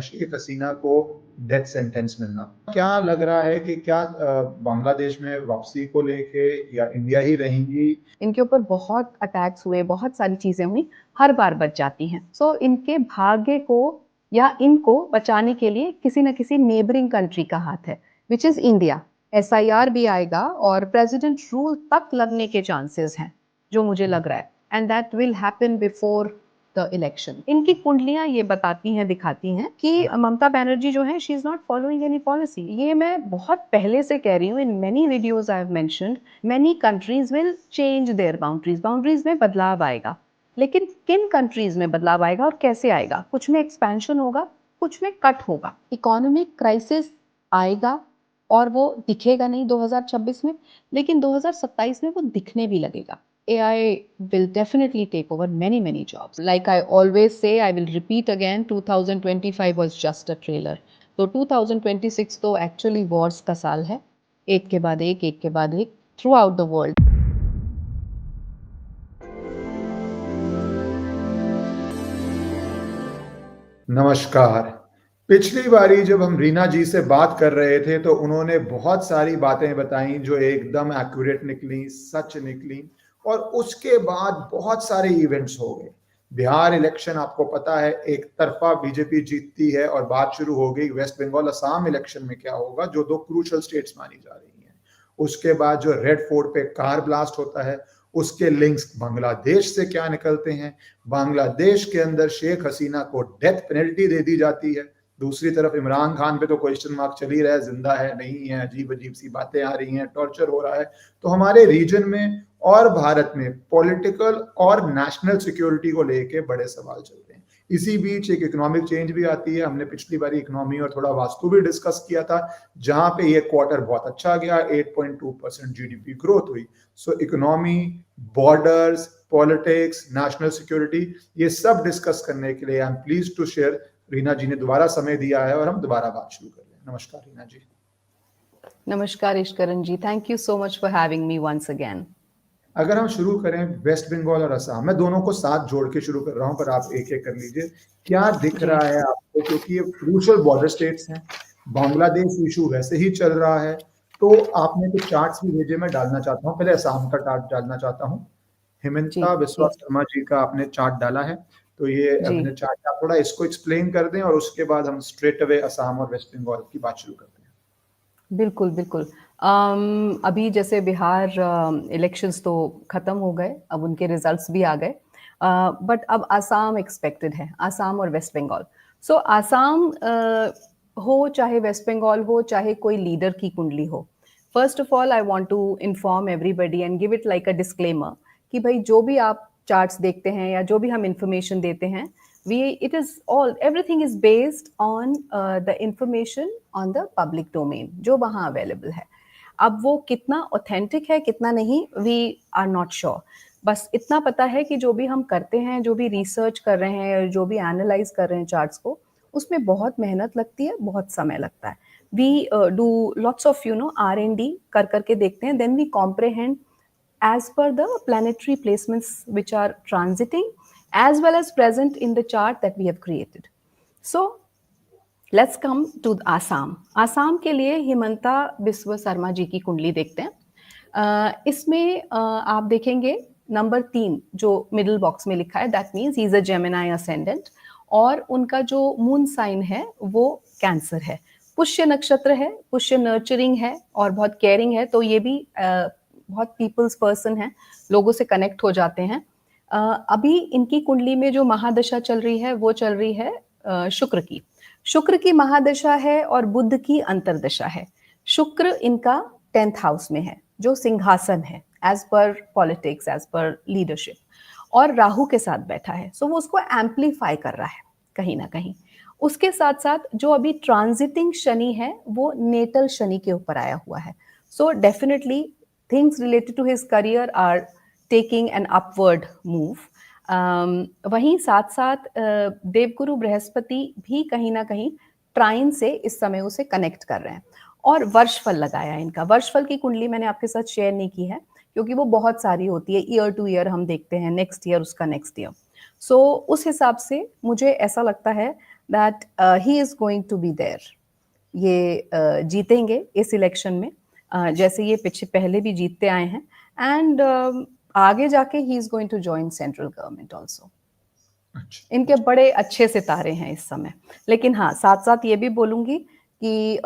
शेख हसीना को death sentence मिलना, क्या लग रहा है कि क्या बांग्लादेश में वापसी को लेके या इंडिया ही रहेंगी? इनके ऊपर बहुत अटैक्स हुए, बहुत सारी चीजें हुई, हर बार बच जाती हैं। सो इनके भाग्य को या इनको बचाने के लिए किसी न किसी नेबरिंग कंट्री का हाथ है, विच इज इंडिया। SIR भी आएगा और प्रेसिडेंट रूल तक लगने के चांसेस हैं, जो मुझे लग रहा है, and that will happen before the election. इनकी कुंडलियां ये बताती हैं, दिखाती हैं कि ममता बनर्जी जो है, she is not following any policy. ये मैं बहुत पहले से कह रही हूँ, in many videos I have mentioned many countries will change their boundaries में बदलाव आएगा। लेकिन किन कंट्रीज में बदलाव आएगा और कैसे आएगा? कुछ में एक्सपेंशन होगा, कुछ में कट होगा। इकोनॉमिक क्राइसिस आएगा और वो दिखेगा नहीं 2026 में, लेकिन 2027 में वो दिखने भी लगेगा। AI will definitely take over many jobs. Like I always say, I will repeat again, 2025 was just a trailer. तो 2026 तो actually wars का साल है, एक के बाद एक throughout the world. नमस्कार। पिछली बारी जब हम रीना जी से बात कर रहे थे तो उन्होंने बहुत सारी बातें बताई जो एकदम एक्यूरेट निकली, सच निकली, और उसके बाद बहुत सारे इवेंट्स हो गए। बिहार इलेक्शन आपको पता है, एक तरफा बीजेपी जीतती है और बात शुरू हो गई वेस्ट बंगाल असम इलेक्शन में क्या होगा, जो दो क्रूशल स्टेट्स मानी जा रही हैं। उसके बाद जो रेड फोर्ट पे कार ब्लास्ट होता है, उसके लिंक्स बांग्लादेश से क्या निकलते हैं। बांग्लादेश के अंदर शेख हसीना को डेथ पेनल्टी दे दी जाती है। दूसरी तरफ इमरान खान पे तो क्वेश्चन मार्क चल ही रहा है, जिंदा है नहीं है, अजीब अजीब सी बातें आ रही हैं, टॉर्चर हो रहा है। तो हमारे रीजन में और भारत में पॉलिटिकल और नेशनल सिक्योरिटी को लेके बड़े सवाल चलते हैं। इसी बीच एक इकोनॉमिक चेंज भी आती है। हमने पिछली बार इकोनॉमी और थोड़ा वास्तु भी डिस्कस किया था, जहां पे ये क्वार्टर बहुत अच्छा गया, 8.2% GDP ग्रोथ हुई। So economy, borders, politics, national security, ये सब डिस्कस करने के लिए I am pleased to share, Reena ji ने दोबारा समय दिया है और हम दोबारा बात शुरू कर रहे हैं। नमस्कार रीना जी। नमस्कार Eshwaran ji, thank you so much for having me once again. अगर हम शुरू करें वेस्ट बंगाल और असम, मैं दोनों को साथ जोड़ के शुरू कर रहा हूं, पर आप एक एक कर लीजिए। क्या दिख रहा है आपको, क्योंकि ये क्रूशल बॉर्डर स्टेट्स हैं, बांग्लादेश इशू वैसे ही चल रहा है, तो आपने कुछ चार्ट्स भी भेजे, मैं डालना चाहता हूँ। पहले असम का चार्ट डालना चाहता हूँ। जी हेमंता बिस्वा जी शर्मा जी का आपने चार्ट डाला है, तो ये जी, अपने चार्ट आप थोड़ा इसको एक्सप्लेन कर दें और उसके बाद हम स्ट्रेट अवे असम और वेस्ट बंगाल की बात शुरू करते हैं। बिल्कुल बिल्कुल। अभी जैसे बिहार इलेक्शंस तो खत्म हो गए, अब उनके रिजल्ट्स भी आ गए, बट अब आसाम एक्सपेक्टेड है, आसाम और वेस्ट बंगाल। सो आसाम हो चाहे वेस्ट बंगाल हो, चाहे कोई लीडर की कुंडली हो, first of all I want to inform everybody and give it like a disclaimer कि भाई जो भी आप चार्ट्स देखते हैं या जो भी हम इंफॉर्मेशन देते हैं, it is all, everything is based on the information on the public domain जो वहाँ अवेलेबल है। अब वो कितना ऑथेंटिक है कितना नहीं, वी आर नॉट श्योर। बस इतना पता है कि जो भी हम करते हैं, जो भी रिसर्च कर रहे हैं, जो भी एनालाइज कर रहे हैं चार्ट्स को, उसमें बहुत मेहनत लगती है, बहुत समय लगता है। We do lots of R&D कर करके देखते हैं, then we comprehend as per the planetary placements which are transiting as well as present in the chart that we have created. So let's come to Assam. Assam के लिए हिमंता बिस्वा शर्मा जी की कुंडली देखते हैं। इसमें आप देखेंगे नंबर 3 जो मिडिल बॉक्स में लिखा है, that means he is a Gemini ascendant, और उनका जो मून साइन है वो कैंसर है। पुष्य नक्षत्र है, पुष्य नर्चरिंग है और बहुत केयरिंग है, तो ये भी बहुत पीपल्स पर्सन है, लोगों से कनेक्ट हो जाते हैं। अभी इनकी कुंडली में जो महादशा चल रही है वो चल रही है शुक्र की महादशा है और बुध की अंतरदशा है। शुक्र इनका 10th हाउस में है, जो सिंहासन है एज पर पॉलिटिक्स, एज पर लीडरशिप, और राहु के साथ बैठा है, सो वो उसको एम्पलीफाई कर रहा है कहीं ना कहीं। उसके साथ साथ जो अभी ट्रांजिटिंग शनि है वो नेटल शनि के ऊपर आया हुआ है, so definitely things related to his career are taking an upward move. वहीं साथ साथ देवगुरु बृहस्पति भी कहीं ना कहीं ट्राइन से इस समय उसे कनेक्ट कर रहे हैं, और वर्षफल लगाया इनका। वर्षफल की कुंडली मैंने आपके साथ शेयर नहीं की है क्योंकि वो बहुत सारी होती है, ईयर टू ईयर हम देखते हैं, नेक्स्ट ईयर उसका नेक्स्ट ईयर। सो उस हिसाब से मुझे ऐसा लगता है that he is going to be there. ये जीतेंगे इस इलेक्शन में, जैसे ये पहले भी जीतते आए हैं, एंड आगे जाके ही is going to join central government also. इनके बड़े अच्छे सितारे हैं इस समय। लेकिन हाँ, साथ साथ ये भी बोलूंगी कि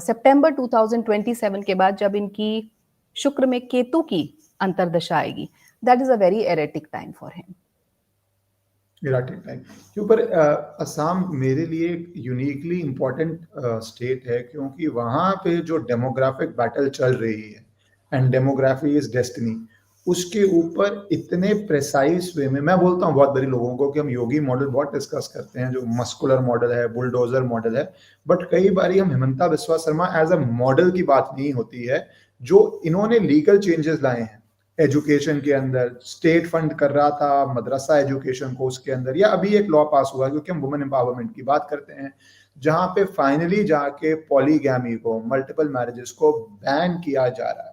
सितंबर 2027 के बाद जब इनकी शुक्र में केतु की अंतर्दशा आएगी, that is a very erratic time for him. Erratic time के ऊपर असम मेरे लिए एक यूनिकली इम्पोर्टेंट स्टेट है, क्योंकि वहाँ पे जो डेमोग्राफिक बैटल चल रही है, एंड डेमोग्राफी इज डेस्टिनी, उसके ऊपर इतने प्रेसाइज वे में, मैं बोलता हूँ बहुत बड़े लोगों को कि हम योगी मॉडल बहुत डिस्कस करते हैं, जो मस्कुलर मॉडल है, बुलडोजर मॉडल है, बट कई बार हम Himanta Biswa Sarma as a model की बात नहीं होती है। जो इन्होंने लीगल चेंजेस लाए हैं एजुकेशन के अंदर, स्टेट फंड कर रहा था मदरसा एजुकेशन को उसके अंदर, या अभी एक लॉ पास हुआ, क्योंकि हम वुमेन एम्पावरमेंट की बात करते हैं, जहां पे फाइनली जाके पॉलीगैमी को, मल्टीपल मैरिजेस को बैन किया जा रहा है।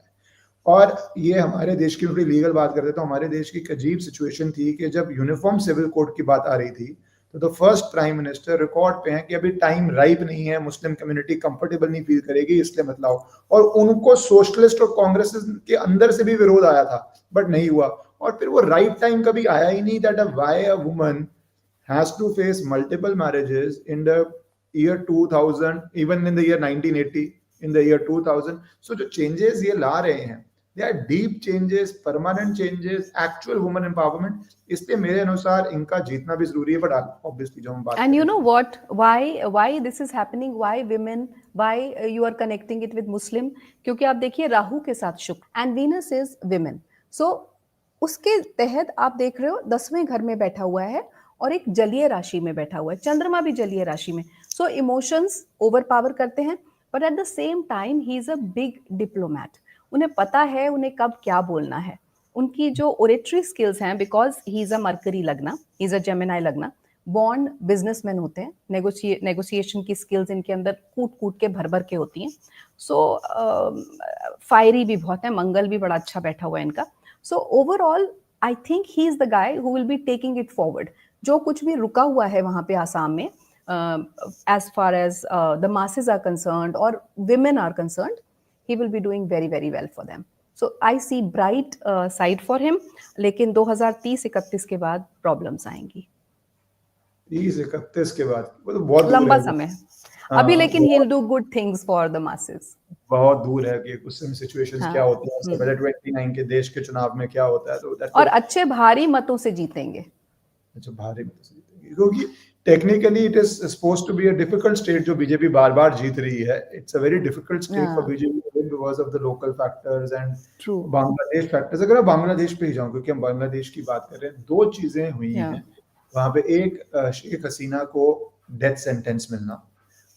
और ये हमारे देश की, थोड़ी लीगल बात करते तो हमारे देश की एक अजीब सिचुएशन थी कि जब यूनिफॉर्म सिविल कोड की बात आ रही थी, तो फर्स्ट प्राइम मिनिस्टर रिकॉर्ड पे हैं कि अभी टाइम राइप नहीं है, मुस्लिम कम्युनिटी कंफर्टेबल नहीं फील करेगी, इसलिए मत लाओ। और उनको सोशलिस्ट और कांग्रेस के अंदर से भी विरोध आया था, बट नहीं हुआ। और फिर वो राइट टाइम कभी आया ही नहीं, that why a woman has to face multiple marriages in the year 2000, even in the year 1980, in the year 2000। So जो चेंजेस ये ला रहे हैं, they are deep changes, permanent changes, actual women empowerment, इसलिए मेरे अनुसार इनका जीतना भी जरूरी है। बट obviously जो हम बात and you know what, why this is happening, why women, why you are connecting it with Muslim, क्योंकि आप देखिए राहु के साथ शुक्र and Venus is women, so उसके तहत आप देख रहे हो 10वें घर में बैठा हुआ है और एक जलीय राशि में बैठा हुआ है, चंद्रमा भी जलीय राशि में, so इमोशंस ओवर पावर करते हैं, but at the same time he is a big diplomat, उन्हें पता है उन्हें कब क्या बोलना है। उनकी जो ओरेटरी स्किल्स हैं, because he is a mercury लगना, ही इज अ जेमिनाई लगना, बॉर्न बिजनेसमैन होते हैं, नेगोशिएशन की स्किल्स इनके अंदर कूट कूट के भर भर के होती हैं। सो फायरी भी बहुत है, मंगल भी बड़ा अच्छा बैठा हुआ है इनका। So overall I think he is the guy who will be taking it forward. जो कुछ भी रुका हुआ है वहां पे आसाम में, as far as the masses are concerned और women are concerned, he will be doing very very well for them, so I see bright side for him, लेकिन 2030-31 के बाद प्रॉब्लम्स आएंगी। 30-31 के बाद वो तो बहुत लंबा समय अभी, लेकिन he'll do good things for the masses। बहुत दूर है कि उस समय सिचुएशंस क्या होती है, उससे पहले 29 के देश के चुनाव में क्या होता है, तो और अच्छे भारी मतों से जीतेंगे। अच्छा, भारी मतों से जीतेंगे, क्योंकि technically it is supposed to be a difficult state जो बीजेपी बार बार जीत रही है। It's a very difficult state for BJP because of the local factors and Bangladesh factors. अगर बांग्लादेश पे ही जाऊं, क्योंकि हम बांग्लादेश की बात कर रहे हैं, दो चीजें हुई हैं वहां पे। एक, शेख हसीना को डेथ सेंटेंस मिलना,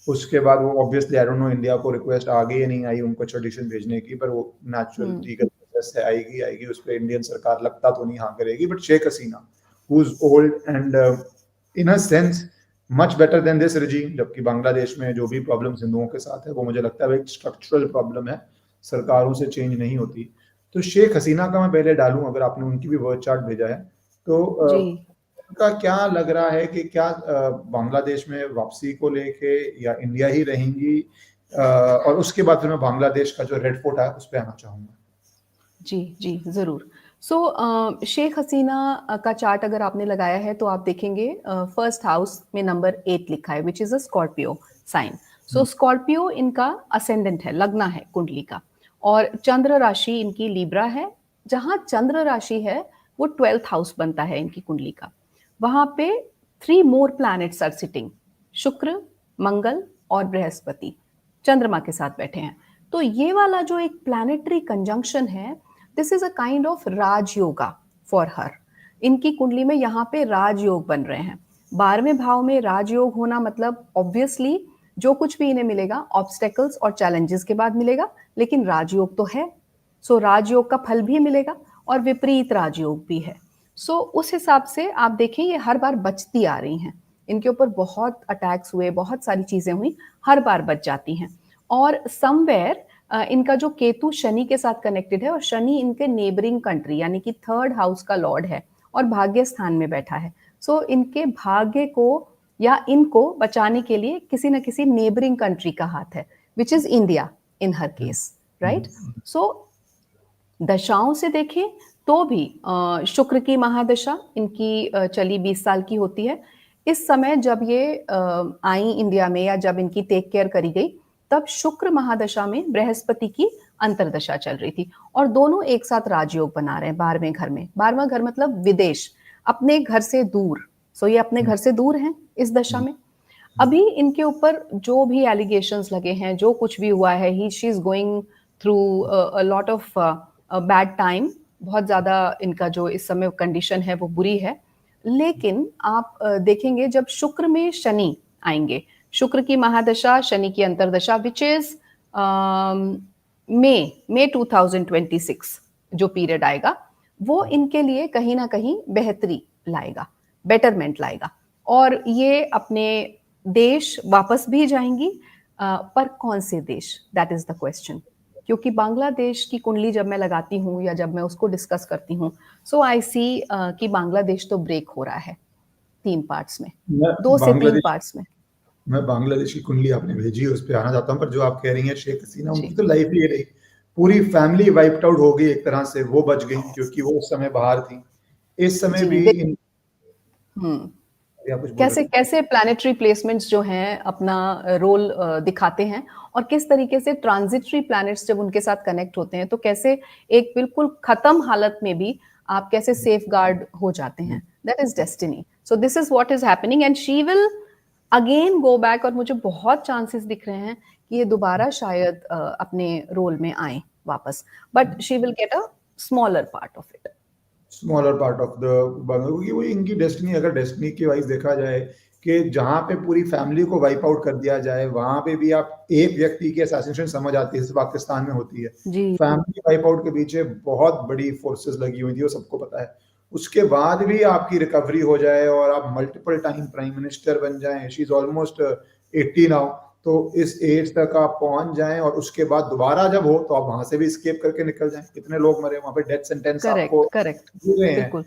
उसके बाद वो obviously I don't know India को रिक्वेस्ट आ गई या नहीं आई उनको एक्स्ट्राडिशन भेजने की, पर वो नेचुरल लीगल प्रोसेस से आएगी, उस पर इंडियन सरकार लगता तो नहीं हाँ करेगी। But Sheikh Hasina who is old and in a sense much better than this regime, जबकि बांग्लादेश में जो भी प्रॉब्लम्स हिंदुओं के साथ है वो मुझे लगता है एक स्ट्रक्चरल प्रॉब्लम है, सरकारों से चेंज नहीं होती। तो शेख हसीना का मैं पहले डालूं, अगर आपने उनकी भी वर्ड चार्ट भेजा है तो उनका क्या लग रहा है कि क्या बांग्लादेश में वापसी को लेके या इंडिया ही रहेंगी, और उसके बाद फिर मैं बांग्लादेश का जो रेड फोर्ट है उस पर आना चाहूंगा। जी जी जरूर। सो शेख हसीना का चार्ट अगर आपने लगाया है तो आप देखेंगे फर्स्ट हाउस में नंबर 8 लिखा है, which is a Scorpio sign. So Scorpio इनका असेंडेंट है, लगना है कुंडली का, और चंद्र राशि इनकी लिब्रा है। जहां चंद्र राशि है वो 12th हाउस बनता है इनकी कुंडली का। वहां पे 3 मोर प्लैनेट्स आर सिटिंग, शुक्र, मंगल और बृहस्पति चंद्रमा के साथ बैठे हैं। तो ये वाला जो एक प्लैनेटरी कंजंक्शन है, this is a kind of Rajyoga for her. इनकी कुंडली में यहाँ पे राजयोग बन रहे हैं। 12वें भाव में राजयोग होना मतलब ऑब्वियसली जो कुछ भी इन्हें मिलेगा ऑब्स्टेकल्स और चैलेंजेस के बाद मिलेगा, लेकिन राजयोग तो है। सो राजयोग का फल भी मिलेगा और विपरीत राजयोग भी है। सो उस हिसाब से आप देखें ये हर बार बचती आ रही हैं। इनके ऊपर बहुत अटैक्स हुए, बहुत सारी चीजें हुई, हर बार बच जाती हैं। और समवेयर इनका जो केतु शनि के साथ कनेक्टेड है, और शनि इनके नेबरिंग कंट्री यानी कि 3rd हाउस का लॉर्ड है और भाग्य स्थान में बैठा है। सो इनके भाग्य को या इनको बचाने के लिए किसी न किसी नेबरिंग कंट्री का हाथ है, which is India in her case, right? So दशाओं से देखें तो भी शुक्र की महादशा इनकी चली 20 साल की होती है। इस समय जब ये आई इंडिया में या जब इनकी टेक केयर करी गई, तब शुक्र महादशा में बृहस्पति की अंतरदशा चल रही थी और दोनों एक साथ राजयोग बना रहे हैं 12वें घर में। 12वां घर मतलब विदेश, अपने घर से दूर। सो ये अपने घर से दूर हैं इस दशा में। अभी इनके ऊपर जो भी एलिगेशंस लगे हैं, जो कुछ भी हुआ है, he she is going through a lot of bad time. बहुत ज्यादा इनका जो इस समय कंडीशन है वो बुरी है। लेकिन आप देखेंगे जब शुक्र में शनि आएंगे, शुक्र की महादशा, शनि की अंतरदशा, विच इज मई 2026 जो पीरियड आएगा, वो इनके लिए कहीं ना कहीं बेहतरी लाएगा, बेटरमेंट लाएगा। और ये अपने देश वापस भी जाएंगी, पर कौन से देश, दैट इज द क्वेश्चन। क्योंकि बांग्लादेश की कुंडली जब मैं लगाती हूँ या जब मैं उसको डिस्कस करती हूँ, सो आई सी कि बांग्लादेश तो ब्रेक हो रहा है 3 पार्ट्स में, 2 से 3 पार्ट्स में। मैं बांग्लादेश की कुंडली आपने भेजी है, उस पर आना चाहता हूँ, पर जो आप कह रही हैं शेख हसीना, जी। उनकी तो लाइफ ही ये रही, पूरी फैमिली वाइप्ड आउट हो गई एक तरह से, वो बच गई क्योंकि वो उस समय बाहर थी। इस समय जी, भी या कुछ बोल कैसे रहे थे? कैसे प्लैनेटरी प्लेसमेंट्स जो हैं अपना रोल दिखाते हैं, और किस तरीके से ट्रांजिटरी प्लैनेट्स जब उनके साथ कनेक्ट होते हैं तो कैसे एक बिल्कुल खत्म हालत में भी आप कैसे सेफ गार्ड हो जाते हैं। That is destiny. So this is what is happening and she will again go back. और मुझे बहुत चांसेस दिख रहे हैं कि ये दोबारा शायद अपने रोल में आए वापस, but she will get a smaller part of it. Smaller part of the Bengal, क्योंकि वो इनकी डेस्टिनी, अगर डेस्टिनी की वाइज देखा जाए कि जहां पे पूरी फैमिली को वाइप आउट कर दिया जाए, वहां पे भी आप एक व्यक्ति की असैसिनेशन समझ आती है, जैसे पाकिस्तान में होती है। जी फैमिली वाइप आउट के पीछे बहुत बड़ी फोर्सेस लगी हुई थी, वो सबको पता है। उसके बाद भी आपकी रिकवरी हो जाए और आप मल्टीपल टाइम प्राइम मिनिस्टर बन जाएं, शी इज ऑलमोस्ट 80 नाउ, तो इस एज तक आप पहुंच जाएं और उसके बाद दोबारा जब हो तो आप वहां से भी स्केप करके निकल जाएं। कितने लोग मरे वहां पे, डेथ सेंटेंस आपको करेक्ट करेक्ट, मिल रहे हैं। बिल्कुल।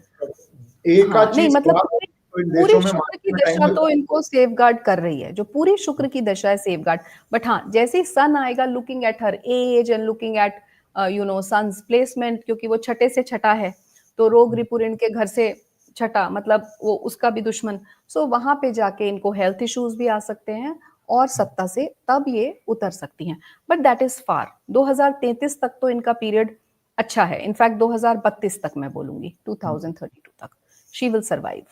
एक आध हाँ, नहीं चीज मतलब खराब पूरी तो इन पूरी देशों में शुक्र की मार्केट में टाइम दशा तो लगता है। इनको सेफगार्ड कर रही है, जो पूरी शुक्र की दशा है सेफगार्ड। बट हाँ, जैसे ही सन आएगा, looking at her age and looking at sun's placement, क्योंकि वो छठे से छठा है, तो रोग रिपुर इनके घर से छठा, मतलब वो उसका भी दुश्मन। सो वहां पे जाके इनको हेल्थ इश्यूज भी आ सकते हैं और सत्ता से तब ये उतर सकती हैं। But that is far. 2033 तक तो इनका पीरियड अच्छा है। इनफैक्ट 2032 तक मैं बोलूंगी, 2032 तक she will survive.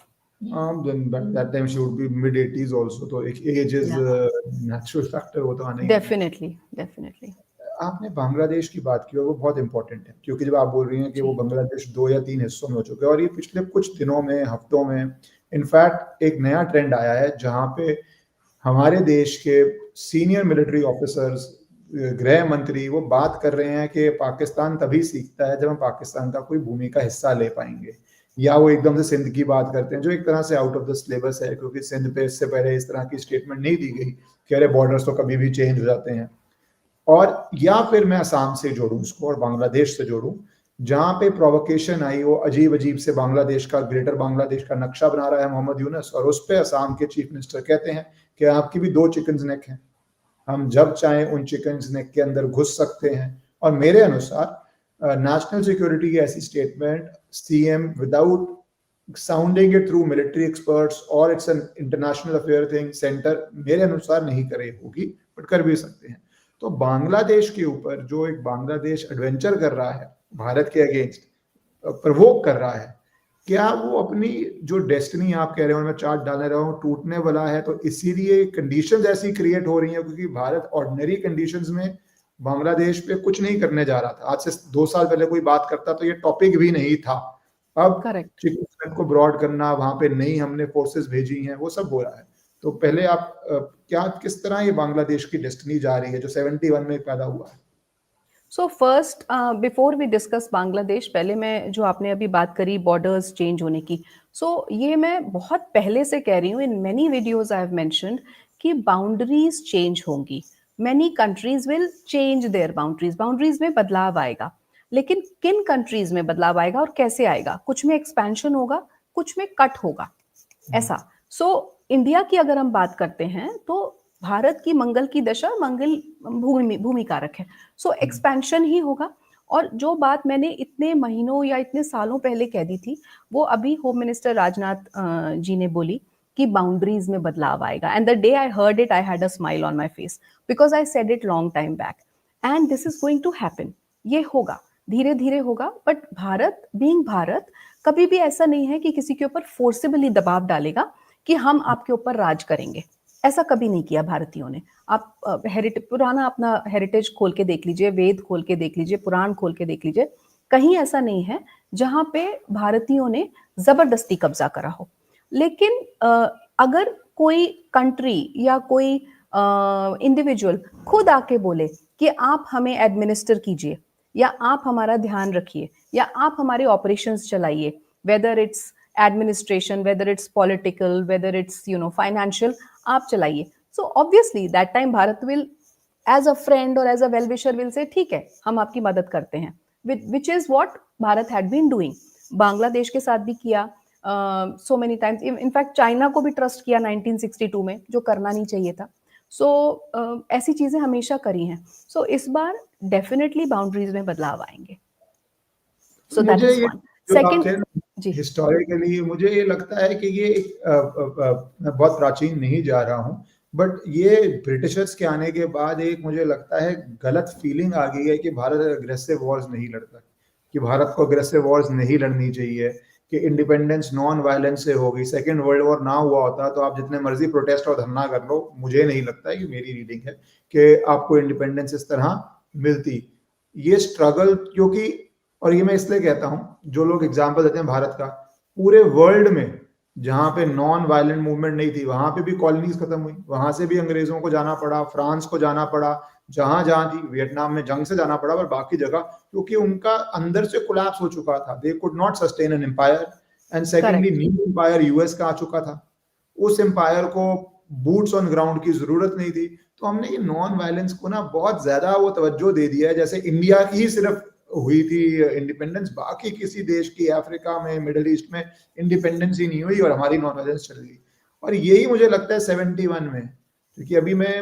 then by that time she would be mid 80s also, तो एक age is Yeah, natural factor, वो तो आना ही है। definitely, definitely. आपने बांग्लादेश की बात की और वो बहुत इंपॉर्टेंट है, क्योंकि जब आप बोल रही हैं कि वो जी, बांग्लादेश 2 या 3 हिस्सों में हो चुका है, और ये पिछले कुछ दिनों में, हफ्तों में इनफैक्ट एक नया ट्रेंड आया है जहां पे हमारे देश के सीनियर मिलिट्री ऑफिसर्स, गृह मंत्री, वो बात कर रहे हैं कि पाकिस्तान तभी सीखता है जब हम पाकिस्तान का कोई भूमि का हिस्सा ले पाएंगे। या वो एकदम से सिंध की बात करते हैं, जो एक तरह से आउट ऑफ द सिलेबस है, क्योंकि सिंध पे इससे पहले इस तरह की स्टेटमेंट नहीं दी गई कि अरे बॉर्डर्स तो कभी भी चेंज हो जाते हैं। और या फिर मैं असम से जोड़ूं इसको और बांग्लादेश से जोड़ूं, जहां पे प्रोवोकेशन आई, वो अजीब अजीब से बांग्लादेश का, ग्रेटर बांग्लादेश का नक्शा बना रहा है मोहम्मद यूनुस, और उस पे असम के चीफ मिनिस्टर कहते हैं कि आपकी भी 2 चिकन नेक हैं, हम जब चाहें उन चिकन नेक के अंदर घुस सकते हैं। और मेरे अनुसार नेशनल सिक्योरिटी की ऐसी statement CM without sounding it through military experts और it's an international affair thing center, मेरे अनुसार नहीं करे होगी, बट कर भी सकते हैं। तो बांग्लादेश के ऊपर जो एक बांग्लादेश एडवेंचर कर रहा है भारत के अगेंस्ट, प्रवोक कर रहा है, क्या वो अपनी जो डेस्टिनी आप कह रहे हो, मैं चार्ट डालने रहा हूँ, टूटने वाला है, तो इसीलिए कंडीशंस ऐसी क्रिएट हो रही हैं, क्योंकि भारत ऑर्डिनरी कंडीशंस में बांग्लादेश पे कुछ नहीं करने जा रहा था। आज से 2 साल पहले कोई बात करता तो ये टॉपिक भी नहीं था। अब करेक्ट। चिकित्सक को ब्रॉड करना, वहां पे नहीं हमने फोर्सेस भेजी हैं, वो सब हो रहा है। तो पहले आप क्या, किस तरह ये बांग्लादेश की डेस्टिनी जा रही है जो 71 में पैदा हुआ है? So first, before we discuss Bangladesh, पहले मैं जो आपने अभी बात करी बॉर्डर्स चेंज होने की, सो ये मैं बहुत पहले से कह रही हूँ, in many videos I have mentioned कि बाउंड्रीज चेंज होंगी। Many countries will change their boundaries, boundaries में बदलाव आएगा। लेकिन किन कंट्रीज में बदलाव आएगा और कैसे आएगा? कुछ में एक्सपेंशन होगा, कुछ में कट होगा, ऐसा। सो इंडिया की अगर हम बात करते हैं तो भारत की मंगल की दशा मंगल भूमि कारक है, सो एक्सपेंशन ही होगा। और जो बात मैंने इतने महीनों या इतने सालों पहले कह दी थी, वो अभी होम मिनिस्टर राजनाथ जी ने बोली कि बाउंड्रीज में बदलाव आएगा। And the day I heard it, I had a smile on my face, because I said it long time back, and this is going to happen. ये होगा, धीरे धीरे होगा, बट भारत बीइंग भारत कभी भी ऐसा नहीं है कि किसी के ऊपर फोर्सिबली दबाव डालेगा कि हम आपके ऊपर राज करेंगे। ऐसा कभी नहीं किया भारतीयों ने। आप पुराना अपना हेरिटेज खोल के देख लीजिए, वेद खोल के देख लीजिए, पुराण खोल के देख लीजिए, कहीं ऐसा नहीं है जहां पे भारतीयों ने जबरदस्ती कब्जा करा हो। लेकिन अगर कोई कंट्री या कोई इंडिविजुअल खुद आके बोले कि आप हमें एडमिनिस्टर कीजिए, या आप हमारा ध्यान रखिए, या आप हमारे ऑपरेशंस चलाइए, whether it's administration, whether it's political, whether it's financial, आप चलाइए, so obviously that time Bharat will as a friend और as a well wisher will say ठीक है, हम आपकी मदद करते हैं, which is what Bharat had been doing. Bangladesh के साथ भी किया so many times, in fact China को भी ट्रस्ट किया 1962 में, जो करना नहीं चाहिए था। सो ऐसी चीजें हमेशा करी हैं। सो इस बार डेफिनेटली बाउंड्रीज में बदलाव आएंगे। सो दैट मुझे इज ये वन। जो आप कह सेकंड, रहे हैं जी हिस्टोरिकली, मुझे ये लगता है कि ये मैं बहुत प्राचीन नहीं जा रहा हूँ, बट ये ब्रिटिशर्स के आने के बाद एक मुझे लगता है गलत फीलिंग आ गई है कि भारत अग्रेसिव वॉर्स नहीं लड़ता, कि भारत को अग्रेसिव वॉर्स नहीं लड़नी चाहिए, कि इंडिपेंडेंस नॉन वायलेंस से होगी। सेकेंड वर्ल्ड वॉर ना हुआ होता तो आप जितने मर्जी प्रोटेस्ट और धरना कर लो, मुझे नहीं लगता है कि मेरी रीडिंग है कि आपको इंडिपेंडेंस इस तरह मिलती। ये स्ट्रगल, क्योंकि और ये मैं इसलिए कहता हूं, जो लोग एग्जाम्पल देते हैं भारत का, पूरे वर्ल्ड में जहां पे नॉन वायलेंट मूवमेंट नहीं थी वहां पे भी कॉलोनीज खत्म हुई, वहां से भी अंग्रेजों को जाना पड़ा, फ्रांस को जाना पड़ा, जहां जहां थी, वियतनाम में जंग से जाना पड़ा, और बाकी जगह क्योंकि उनका अंदर से कोलैप्स हो चुका था, they could not sustain an empire. And secondly correct. New empire US का आ चुका था, उस एम्पायर को बूट्स ऑन ग्राउंड की जरूरत नहीं थी। तो हमने ये नॉन वायलेंस को ना बहुत ज्यादा वो तवज्जो दे दिया है, जैसे इंडिया की ही सिर्फ हुई थी इंडिपेंडेंस, बाकी किसी देश की अफ्रीका में, मिडिल ईस्ट में इंडिपेंडेंस ही नहीं हुई और हमारी नॉन वायलेंस चल गई। और यही मुझे लगता है 71 में, क्योंकि अभी मैं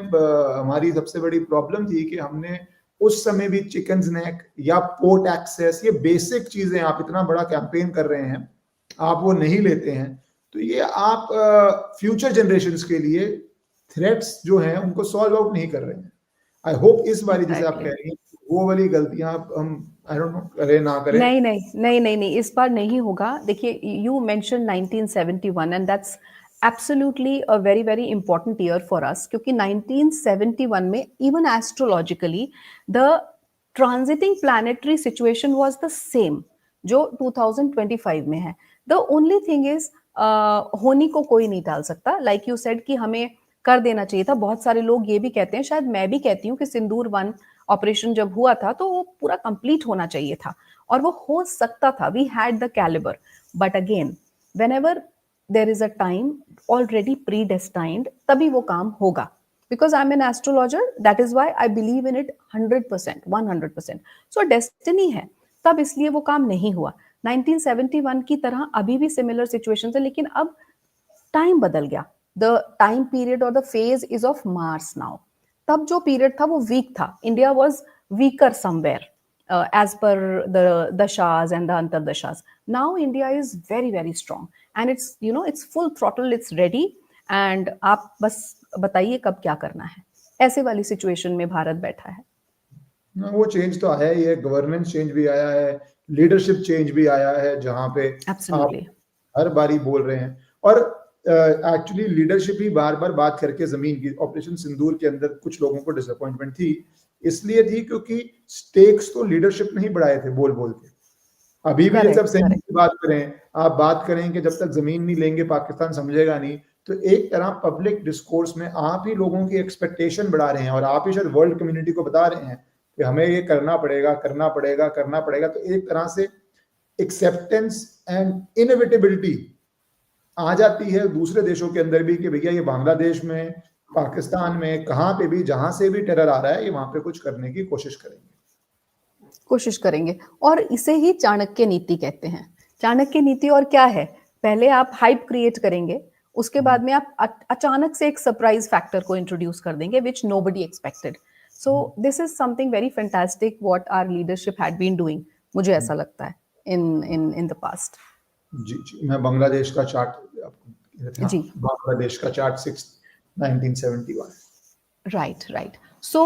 हमारी सबसे बड़ी प्रॉब्लम थी कि हमने उस समय भी चिकन नेक या पोर्ट एक्सेस, ये बेसिक चीजें, आप इतना बड़ा कैंपेन कर रहे हैं, आप वो नहीं लेते हैं, तो ये आप फ्यूचर जनरेशंस के लिए थ्रेट्स जो हैं उनको सॉल्व आउट नहीं कर रहे हैं। आई होप इस बारी जैसे आप एग्जैक्टली। कह रही हैं वो वाली गलतियां हम आई डोंट नो करें ना करें। नहीं नहीं नहीं नहीं नहीं, इस बार नहीं होगा। देखिए, you mention 1971 and that's absolutely a very very important year for us, क्योंकि 1971 में even astrologically the transiting planetary situation was the same जो 2025 में है। द ओनली थिंग इज, होनी को कोई नहीं टाल सकता, लाइक यू सेड कि हमें कर देना चाहिए था। बहुत सारे लोग ये भी कहते हैं, शायद मैं भी कहती हूँ, कि सिंदूर वन ऑपरेशन जब हुआ था तो वो पूरा कंप्लीट होना चाहिए था, और वो हो सकता था, we had the calibre. But again, whenever there is a time already predestined, तभी वो काम होगा। Because I am an astrologer, that is why I believe in it 100%, 100%। So destiny है, तब इसलिए वो काम नहीं हुआ। 1971 की तरह अभी भी सिमिलर सिचुएशन है, लेकिन अब टाइम बदल गया। द टाइम पीरियड और the phase is of Mars now. तब जो पीरियड था वो वीक था, India was weaker somewhere as per the दशास एंड द अंतरदशास। Now India is very very strong, and it's it's full throttle, it's ready, and आप बस बताइए कब क्या करना है। ऐसे वाली सिचुएशन में भारत बैठा है। वो चेंज तो आया ही है, गवर्नेंस चेंज भी आया है, लीडरशिप चेंज भी आया है, जहां पे आप एब्सोल्युटली। हर बारी बोल रहे हैं। और एक्चुअली लीडरशिप ही बार बार बात करके जमीन की, ऑपरेशन सिंदूर के अंदर कुछ लोगों को डिसअपॉइंटमेंट थी, इसलिए थी क्योंकि स्टेक्स तो लीडरशिप ने ही बढ़ाए थे बोल बोल के। अभी भी जब करेक्ट सैनिक करेक्ट। की बात करें, आप बात करें कि जब तक जमीन नहीं लेंगे पाकिस्तान समझेगा नहीं, तो एक तरह पब्लिक डिस्कोर्स में आप ही लोगों की एक्सपेक्टेशन बढ़ा रहे हैं, और आप ही शायद वर्ल्ड कम्युनिटी को बता रहे हैं कि हमें ये करना पड़ेगा, करना पड़ेगा, करना पड़ेगा। तो एक तरह से एक्सेप्टेंस एंड इनएविटेबिलिटी आ जाती है दूसरे देशों के अंदर भी कि भैया ये बांग्लादेश में, पाकिस्तान में, कहाँ पे भी, जहां से भी टेरर आ रहा है, ये वहां पे कुछ करने की कोशिश करेंगे। कोशिश करेंगे, और इसे ही चाणक्य नीति कहते हैं। चाणक्य नीति और क्या है? पहले आप हाइप क्रिएट करेंगे, उसके बाद में आप अचानक से एक सरप्राइज फैक्टर को इंट्रोड्यूस कर देंगे which nobody expected. So this is something very fantastic what our leadership had been doing, मुझे ऐसा लगता है इन द पास्ट. जी जी, मैं बांग्लादेश का चार्ट आपको जी. बांग्लादेश का chart 1971. Right, right. So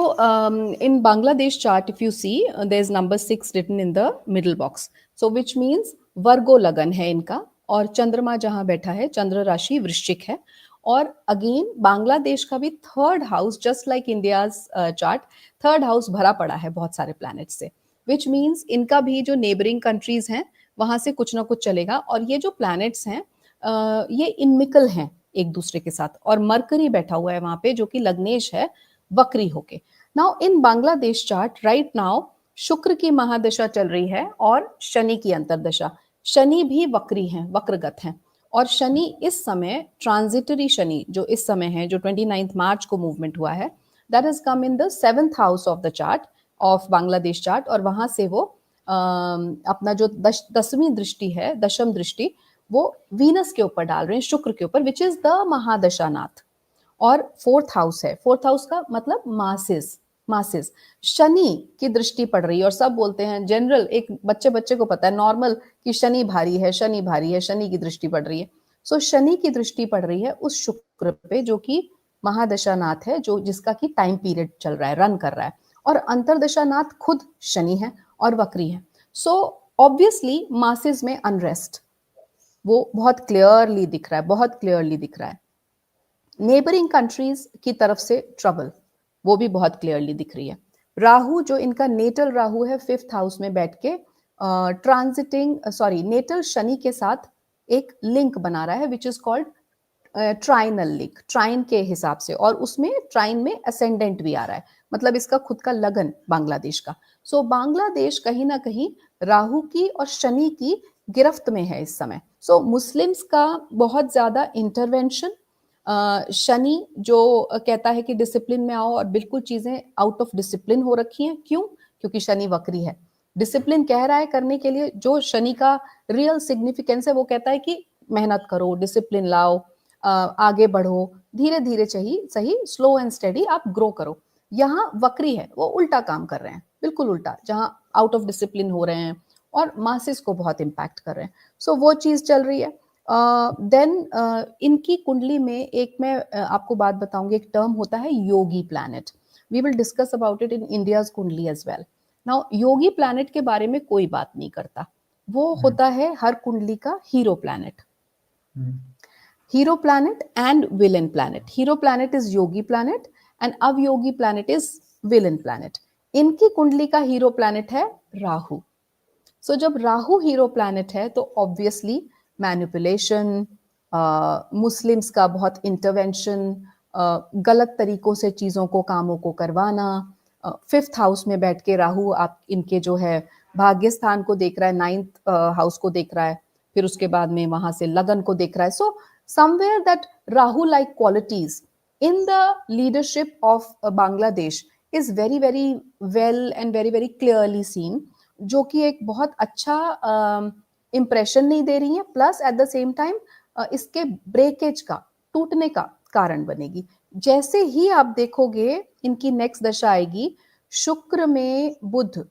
in Bangladesh chart, if you see, there's number 6 written in the middle box. So which means वर्गो लगन है इनका, और चंद्रमा जहां बैठा है, चंद्र राशि वृश्चिक है. और अगेन बांग्लादेश का भी third house, just like India's chart, third house भरा पड़ा है बहुत सारे प्लैनेट से, विच मीन्स इनका भी जो नेबरिंग कंट्रीज हैं वहां से कुछ ना कुछ चलेगा. और ये जो प्लैनेट्स हैं ये इनमिकल हैं एक दूसरे के साथ, और मरकरी बैठा हुआ है वहां पे जो कि लग्नेश है वक्री होके. Now in Bangladesh chart right now शुक्र की महादशा चल रही है और शनि की अंतरदशा. शनि भी वक्री हैं, वक्रगत हैं, और शनि इस समय ट्रांजिटरी शनि जो इस समय है, जो 29 मार्च को मूवमेंट हुआ है, that has come in the 7th house of the chart of Bangladesh chart. और वहां से वो अपना जो 10वीं दृष्टि है, दशम दृष्टि, वो वीनस के ऊपर डाल रहे हैं, शुक्र के ऊपर, विच इज द महादशानाथ. और 4th हाउस है, 4th हाउस का मतलब मासेस, मासेस. शनि की दृष्टि पड़ रही है, और सब बोलते हैं जनरल, एक बच्चे को पता है नॉर्मल कि शनि भारी है, शनि भारी है, शनि की दृष्टि पड़ रही है. सो शनि की दृष्टि पड़ रही है उस शुक्र पे जो कि महादशानाथ है, जो जिसका की टाइम पीरियड चल रहा है, रन कर रहा है. और अंतरदशानाथ खुद शनि है और वक्री है. सो ऑब्वियसली मासेस में अनरेस्ट वो बहुत क्लियरली दिख रहा है, बहुत क्लियरली दिख रहा है. नेबरिंग कंट्रीज की तरफ से ट्रबल वो भी बहुत क्लियरली दिख रही है. राहु जो इनका नेटल राहु है 5th हाउस में बैठ के नेटल शनि के साथ एक लिंक बना रहा है विच इज कॉल्ड ट्राइनल लिंक, ट्राइन के हिसाब से, और उसमें ट्राइन में असेंडेंट भी आ रहा है, मतलब इसका खुद का लगन बांग्लादेश का. सो बांग्लादेश कहीं ना कहीं राहु की और शनि की गिरफ्त में है इस समय. सो मुस्लिम्स का बहुत ज्यादा इंटरवेंशन, शनि जो कहता है कि डिसिप्लिन में आओ, और बिल्कुल चीजें आउट ऑफ डिसिप्लिन हो रखी हैं. क्यों? क्योंकि शनि वक्री है. डिसिप्लिन कह रहा है करने के लिए, जो शनि का रियल सिग्निफिकेंस है वो कहता है कि मेहनत करो, डिसिप्लिन लाओ, आगे बढ़ो, धीरे धीरे सही स्लो एंड स्टेडी आप ग्रो करो. यहाँ वक्री है, वो उल्टा काम कर रहे हैं, बिल्कुल उल्टा, जहां आउट ऑफ डिसिप्लिन हो रहे हैं और मासेस को बहुत इम्पैक्ट कर रहे हैं. सो वो चीज चल रही है. देन इनकी कुंडली में एक मैं आपको बात बताऊंगी, एक टर्म होता है yogi planet. We will discuss about it in India's kundli as well. Now yogi planet के बारे में कोई बात नहीं करता, वो होता है हर कुंडली का hero planet. Hero planet and villain planet. Hero planet is yogi planet and avayogi planet is villain planet. इनकी कुंडली का हीरो प्लैनेट है राहु. सो जब राहु हीरो प्लैनेट है तो ऑब्वियसली मैनिपुलेशन, मुस्लिम्स का बहुत इंटरवेंशन, गलत तरीकों से चीज़ों को, कामों को करवाना. 5th हाउस में बैठ के राहु आप इनके जो है भाग्य स्थान को देख रहा है, 9th हाउस को देख रहा है, फिर उसके बाद में वहां से लगन को देख रहा है. So somewhere that Rahu like qualities in the leadership of Bangladesh is very very well and very very clearly seen, जो कि एक बहुत अच्छा इंप्रेशन नहीं दे रही है, plus at the same time इसके ब्रेकेज का, टूटने का कारण बनेगी. जैसे ही आप देखोगे इनकी नेक्स्ट दशा आएगी शुक्र में बुध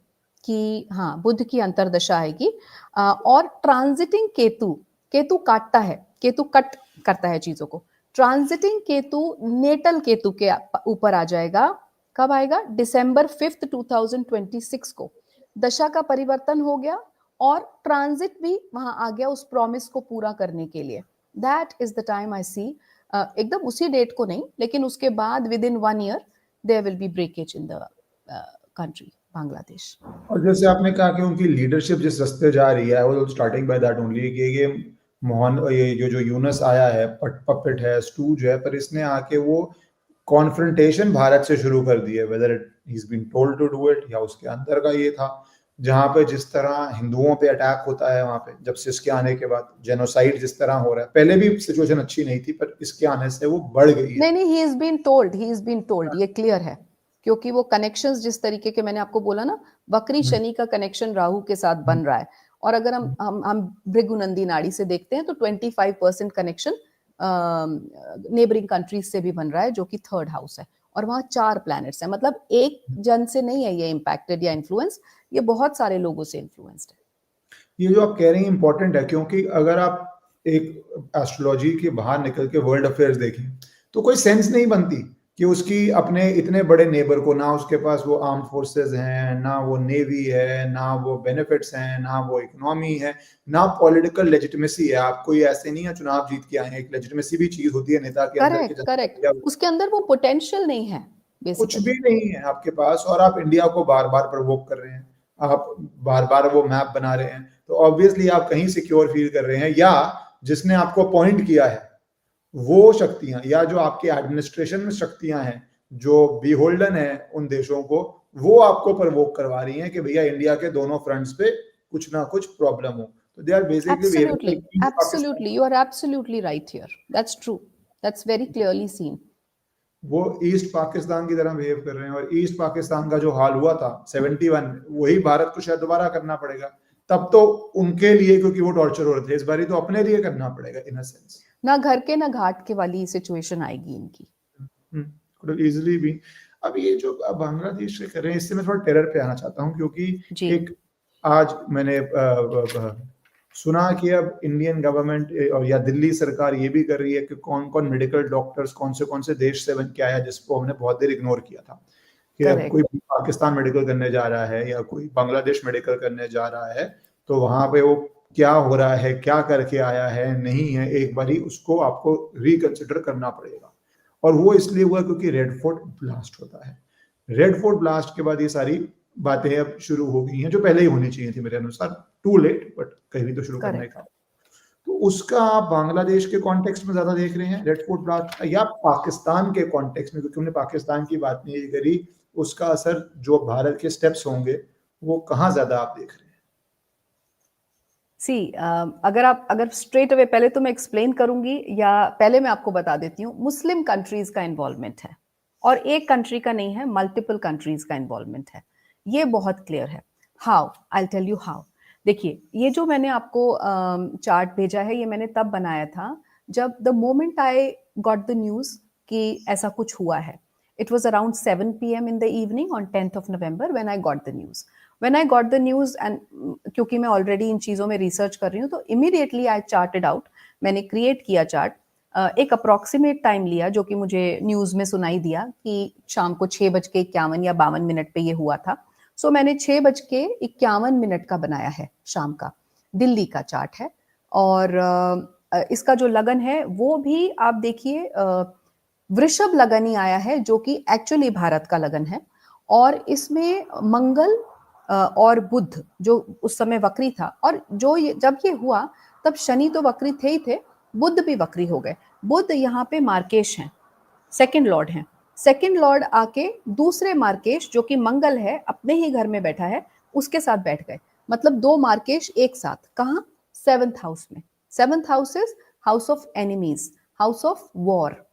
की अंतरदशा आएगी, और ट्रांजिटिंग केतु काटता है, केतु कट करता है चीजों को. ट्रांजिटिंग केतु नेटल केतु के ऊपर आ जाएगा. कब आएगा? December 5th 2026 को. दशा का परिवर्तन हो गया और ट्रांजिट भी वहां आ गया उस प्रॉमिस को पूरा करने के लिए. That is the time I see, एकदम उसी डेट को नहीं, लेकिन उसके बाद within 1 year there will be breakage in the country Bangladesh. और जैसे आपने कहा कि उनकी लीडरशिप जिस रास्ते जा रही है, वो स्टार्टिंग बाय दैट ओनली कि ये मोहन, ये जो यूनस आया है, पपेट है, स्टूज है, पर इसने आके वो कॉन्फ्रंटेशन भारत से शुरू कर दी है, whether it he is been told to do it या उसके अंदर का ये था, जहां पे जिस तरह हिंदुओं पे अटैक होता है वहां पे, जब से इसके आने के बाद जेनोसाइड जिस तरह हो रहा है, पहले भी सिचुएशन अच्छी नहीं थी पर इसके आने से वो बढ़ गई है. नहीं, ही इज बीन टोल्ड, ये क्लियर है, क्योंकि वो कनेक्शंस जिस तरीके के मैंने आपको बोला ना, वक्री शनि का कनेक्शन राहु के साथ बन रहा है. और अगर हम भृगुनंदी नाड़ी से देखते हैं तो 25% कनेक्शन नेबरिंग कंट्रीज से भी बन रहा है, जो कि थर्ड हाउस है, और वहाँ 4 प्लैनेट्स हैं। मतलब एक जन से नहीं है ये इम्पैक्टेड या इन्फ्लुएंस, ये बहुत सारे लोगों से इन्फ्लुएंस्ड है। ये जो आप कह रही हैं इंपॉर्टेंट है, क्योंकि अगर आप एक एस्ट्रोलॉजी के बाहर निकल के वर्ल्ड अफेयर्स देखें तो कोई सेंस नहीं बनती कि उसकी अपने इतने बड़े नेबर को, ना उसके पास वो आर्म फोर्सेस हैं, ना वो नेवी है, ना वो बेनिफिट्स हैं, ना वो इकोनॉमी है, ना पॉलिटिकल लेजिटिमेसी है। आप कोई ऐसे नहीं है चुनाव जीत के आए हैं, एक लेजिटिमेसी भी चीज होती है नेता के अंदर करेक्ट, करेक्ट, उसके अंदर वो पोटेंशियल नहीं है कुछ बेसिकली। भी नहीं है आपके पास, और आप इंडिया को बार बार प्रवोक कर रहे हैं, आप बार बार वो मैप बना रहे हैं, तो ऑब्वियसली आप कहीं सिक्योर फील कर रहे हैं, या जिसने आपको अपॉइंट किया है वो शक्तियां, या जो आपके एडमिनिस्ट्रेशन में शक्तियां हैं जो बीहोल्डन है उन देशों को, वो आपको प्रवोक करवा रही हैं कि भैया इंडिया के दोनों फ्रंट्स पे कुछ ना कुछ प्रॉब्लम हो। तो they are basically behaving Absolutely, like east absolutely. Pakistan. You are absolutely right here. That's true. That's very clearly seen. वो ईस्ट पाकिस्तान की तरह बिहेव कर रहे हैं, और ईस्ट पाकिस्तान का जो हाल हुआ था 71 वही भारत को शायद दोबारा करना पड़ेगा। तब तो उनके लिए, क्योंकि वो टॉर्चर हो रहे थे, इस बारी तो अपने लिए करना पड़ेगा इन अ सेंस। ना घर के ना घाट के वाली सिचुएशन आएगी इनकी। could easily be। अब ये जो बांग्लादेश से कर रहे हैं, इससे मैं थोड़ा टेरर पे आना चाहता हूँ, क्योंकि जी। एक आज मैंने सुना कि अब इंडियन गवर्नमेंट और या दिल्ली सरकार ये भी कर रही है कि कौन कौन मेडिकल डॉक्टर्स कौन से देश से बन के आया, जिसको हमने बहुत देर इग्नोर किया था, कि अब Correct. कोई पाकिस्तान मेडिकल करने जा रहा है या कोई बांग्लादेश मेडिकल करने जा रहा है, तो वहां पे वो क्या हो रहा है, क्या करके आया है, नहीं है, एक बारी उसको आपको रिकंसिडर करना पड़ेगा। और वो इसलिए हुआ क्योंकि रेड फोर्ट ब्लास्ट होता है। रेड फोर्ट ब्लास्ट के बाद ये सारी बातें अब शुरू हो गई हैं, जो पहले ही होनी चाहिए थी मेरे अनुसार। टू लेट, बट कहीं भी तो शुरू करने Correct. का। तो उसका आप बांग्लादेश के कॉन्टेक्स्ट में ज्यादा देख रहे हैं रेड फोर्ट ब्लास्ट, या पाकिस्तान के कॉन्टेक्स्ट में, क्योंकि हमने पाकिस्तान की बात नहीं करी, उसका असर जो भारत के स्टेप्स होंगे वो कहाँ ज्यादा आप देख रहे हैं? सी अगर स्ट्रेट अवे पहले तो मैं एक्सप्लेन करूंगी, या पहले मैं आपको बता देती हूँ, मुस्लिम कंट्रीज का इन्वॉल्वमेंट है, और एक कंट्री का नहीं है, मल्टीपल कंट्रीज का इन्वॉल्वमेंट है। ये बहुत क्लियर है। How? I tell you how. देखिए, ये जो मैंने आपको चार्ट भेजा है, ये मैंने तब बनाया था जब the moment I got the news कि ऐसा कुछ हुआ है। It was around 7 PM in the evening on 10th of November when I got the news. When I got the news, and क्योंकि मैं ऑलरेडी इन चीज़ों में रिसर्च कर रही हूँ, तो इमीडिएटली आई चार्टेड आउट, मैंने क्रिएट किया चार्ट, एक अप्रॉक्सीमेट टाइम लिया जो कि मुझे न्यूज़ में सुनाई दिया कि शाम को 6:51 या 52 पे ये हुआ था। सो मैंने 6:51 का बनाया है शाम का, दिल्ली का चार्ट है। और इसका जो लगन है वो भी आप देखिए, वृषभ लगन ही आया है, जो कि एक्चुअली भारत का लगन है। और इसमें मंगल और बुध जो उस समय वक्री था, और जब ये हुआ तब शनि तो वक्री थे ही थे, बुध भी वक्री हो गए। बुध यहाँ पे मार्केश हैं, सेकंड लॉर्ड हैं। सेकंड लॉर्ड आके दूसरे मार्केश जो कि मंगल है, अपने ही घर में बैठा है, उसके साथ बैठ गए। मतलब 2 मार्केश एक साथ, कहाँ? 7th हाउस में। 7th house is house of enemies, house of war.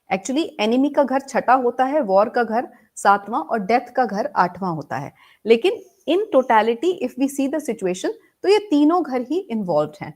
Actually enemy का घर छठा होता है, वॉर का घर 7वां, और डेथ का घर 8वां होता है। लेकिन in totality if we see the situation, तो ये तीनों घर ही इन्वॉल्व हैं,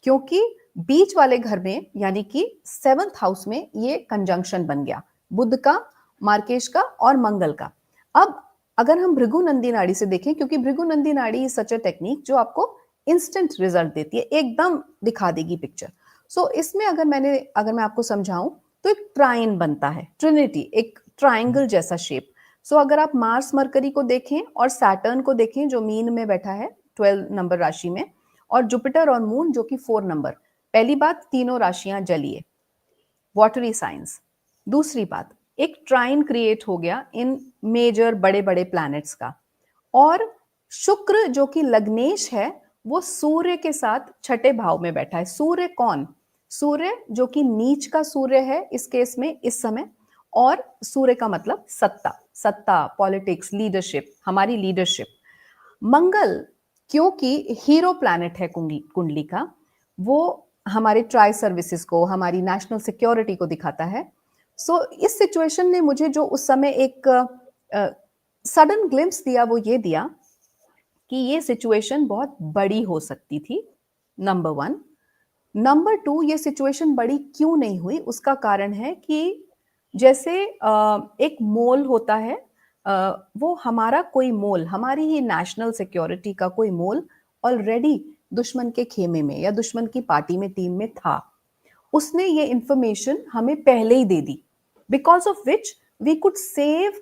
क्योंकि बीच वाले घर में, यानी कि 7th हाउस में, ये कंजंक्शन बन गया, बुध का, मार्केश का और मंगल का। अब अगर हम भृगु नंदी नाड़ी से देखें, क्योंकि भृगु नंदी नाड़ी इज सच अ टेक्निक जो आपको इंस्टेंट रिजल्ट देती है, एकदम दिखा देगी पिक्चर। सो इसमें अगर मैं आपको समझाऊं, तो एक ट्राइन बनता है, ट्रिनिटी, एक ट्राइंगल जैसा शेप। सो अगर आप मार्स मरकरी को देखें और सैटर्न को देखें जो मीन में बैठा है 12 नंबर राशि में, और जुपिटर और मून जो कि 4 नंबर, पहली बात, तीनों राशियां जलीय, वाटरी साइंस। दूसरी बात, एक ट्राइन क्रिएट हो गया इन मेजर बड़े बड़े प्लैनेट्स का। और शुक्र जो कि लग्नेश है, वो सूर्य के साथ छठे भाव में बैठा है। सूर्य कौन? सूर्य जो कि नीच का सूर्य है इस केस में, इस समय। और सूर्य का मतलब सत्ता, पॉलिटिक्स, लीडरशिप, हमारी लीडरशिप। मंगल क्योंकि हीरो प्लैनेट है कुंडली का, वो हमारे ट्राई सर्विसेज को, हमारी नेशनल सिक्योरिटी को दिखाता है। सो इस सिचुएशन ने मुझे जो उस समय एक सडन ग्लिम्स दिया, वो ये दिया कि ये सिचुएशन बहुत बड़ी हो सकती थी, नंबर 1। नंबर 2, ये सिचुएशन बड़ी क्यों नहीं हुई, उसका कारण है कि जैसे एक मोल होता है, वो हमारा कोई मोल, हमारी ही नेशनल सिक्योरिटी का कोई मोल ऑलरेडी दुश्मन के खेमे में या दुश्मन की पार्टी में, टीम में था। उसने ये इंफॉर्मेशन हमें पहले ही दे दी, because of which we could save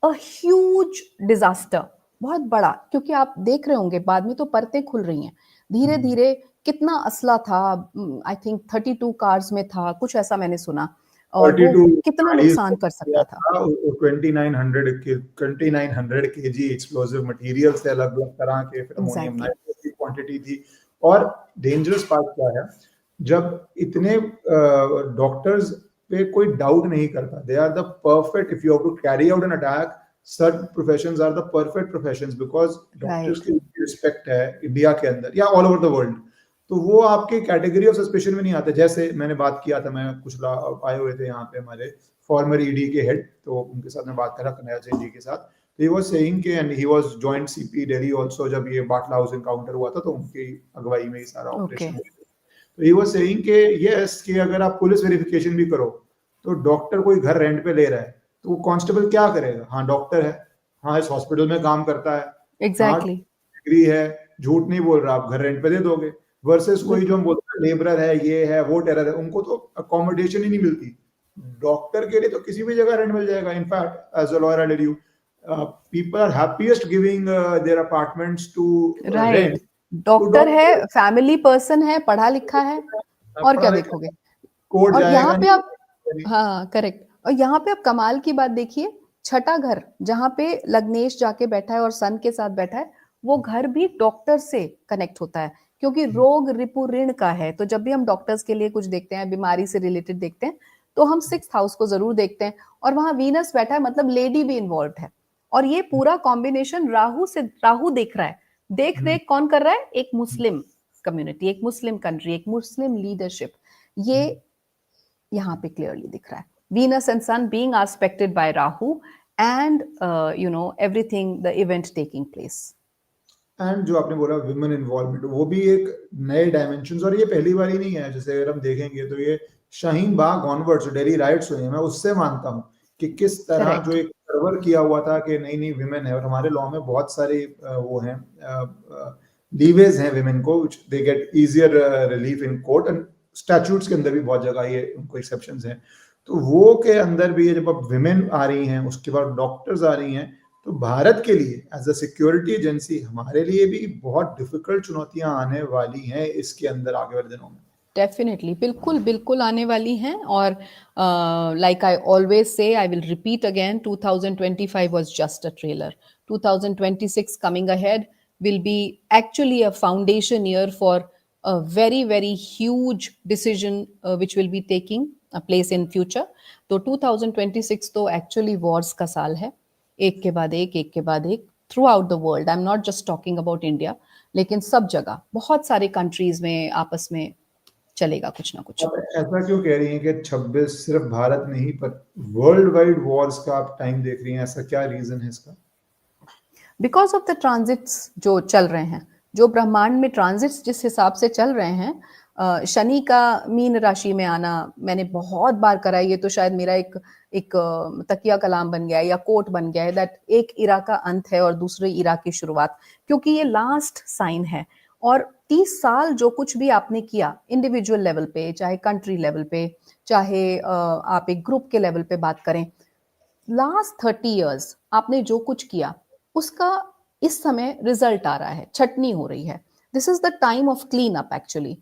a huge disaster, बहुत बड़ा। क्योंकि आप देख रहे होंगे बाद में तो परतें खुल रही हैं धीरे धीरे। कितना असला था, आई थिंक 32 कार्स में था कुछ ऐसा मैंने सुना, और वो 32 कितना गाड़ीज नुकसान कर किया सकता था। था, 2900 केजी एक्सप्लोसिव मटेरियल से, अलग अलग तरह के, फिर अमोनियम एग्जैक्टली नाइट्रेट की क्वांटिटी थी। और डेंजरस पार्ट क्या है, जब इतने डॉक्टर्स पे कोई डाउट नहीं करता, they are the perfect, if you have to carry out an attack, certain professions are the perfect professions, because doctors right. की रिस्पेक्ट है इंडिया के अंदर या ऑल ओवर द वर्ल्ड। तो वो आपके कैटेगरी ऑफ सस्पेशन में नहीं आते। जैसे मैंने बात किया था, मैं कुछ आए हुए थे यहाँ पे हमारे फॉर्मर ईडी के हेड, तो उनके साथ मैं बात करा, कन्हैया सिंह जी के साथ। तो ही वाज सेइंग कि, and he was joint CP Delhi also, जब ये बाटला हाउस एनकाउंटर हुआ था तो उनकी अगुवाई में ही सारा ओके। ऑपरेशन हुआ था। तो ही वाज सेइंग कि यस, कि अगर आप पुलिस वेरिफिकेशन भी करो तो डॉक्टर कोई घर रेंट पे ले रहा है तो वो कांस्टेबल क्या करेगा? हाँ डॉक्टर है, हाँ इस हॉस्पिटल में काम करता है, हाँ एग्जैक्टली। डिग्री है, झूठ नहीं बोल रहा, आप घर रेंट पे दे दोगे। वर्सेस कोई जो बिल्कुल। हम बोलते हैं लेबरर है, ये है, वो टेरर है, उनको तो अकोमोडेशन ही नहीं मिलती। डॉक्टर के लिए तो किसी भी जगह रेंट मिल जाएगा। In fact as a lawyer I tell you, people are happiest giving their apartments to right. Rent to doctor है, डॉक्टर। फैमिली पर्सन है, पढ़ा लिखा है, और पढ़ा क्या लिखा, देखोगे। कोर्ट और यहाँ जाएगा पे आप, नहीं। हाँ करेक्ट, और यहाँ पे आप कमाल की बात देखिए, छठा घर जहाँ पे लग्नेश जाके बैठा है और सन के साथ बैठा है, वो घर भी डॉक्टर से कनेक्ट होता है, क्योंकि रोग रिपु ऋण का है। तो जब भी हम डॉक्टर्स के लिए कुछ देखते हैं, बीमारी से रिलेटेड देखते हैं, तो हम 6th हाउस को जरूर देखते हैं, और वहां वीनस बैठा है, मतलब लेडी भी इन्वॉल्व है। और ये पूरा कॉम्बिनेशन राहु से, राहु देख रहा है। देख रेख कौन कर रहा है? एक मुस्लिम कम्युनिटी, एक मुस्लिम कंट्री, एक मुस्लिम लीडरशिप। ये यहाँ पे क्लियरली दिख रहा है। Venus and Sun being aspected by Rahu, and everything, the event taking place. And जो आपने बोला विमेन इन्वॉल्वमेंट, वो भी एक नए डायमेंशन, और ये पहली बार ही नहीं है। जैसे अगर हम देखेंगे तो ये Shaheen Bagh onwards, daily rights हुए हैं, मैं उससे मानता हूँ कि किस तरह जो Correct. एक सर्वर किया हुआ था कि नहीं नहीं विमेन है। और हमारे लॉ में बहुत सारी वो हैं, लीवेज हैं विमेन को, which they get easier relief in court, and statutes के अंदर भी बहुत जगह ये उनको एक्सेप्शंस हैं। तो वो के अंदर भी ये जब अब विमेन आ रही हैं, उसके बाद डॉक्टर्स आ रही हैं, तो भारत के लिए एज अ सिक्योरिटी एजेंसी हमारे लिए भी बहुत डिफिकल्ट चुनौतियां आने वाली हैं इसके अंदर आगे वाले दिनों में। डेफिनेटली, बिल्कुल बिल्कुल आने वाली हैं। और like I always say, I will repeat again, 2025 was just a trailer. 2026 coming ahead will be actually a foundation year for a very very huge decision which will be taking a place in future. तो 2026 तो actually wars का साल है, एक के बाद एक के बाद एक, through out the world. I am not just talking about India, लेकिन सब जगह बहुत सारे कंट्रीज में आपस में चलेगा कुछ ना कुछ। आप ऐसा क्यों कह रही हैं कि 26 सिर्फ भारत में ही, पर वर्ल्ड वाइड वॉर्स का आप टाइम देख रही हैं? ऐसा क्या रीजन है इसका? बिकॉज ऑफ द ट्रांजिट्स जो चल रहे हैं, जो ब्रह्मांड में ट्रांजिट्स जिस हिसाब से चल रहे हैं, शनि का मीन राशि में आना मैंने बहुत बार करा है। ये तो शायद मेरा एक एक तकिया कलाम बन गया है या कोट बन गया है, दैट एक इरा का अंत है और दूसरे इरा की शुरुआत, क्योंकि ये लास्ट साइन है। और 30 साल जो कुछ भी आपने किया इंडिविजुअल लेवल पे, चाहे कंट्री लेवल पे, चाहे आप एक ग्रुप के लेवल पे बात करें, लास्ट 30 इयर्स आपने जो कुछ किया उसका इस समय रिजल्ट आ रहा है, छटनी हो रही है। This is the time of clean up actually,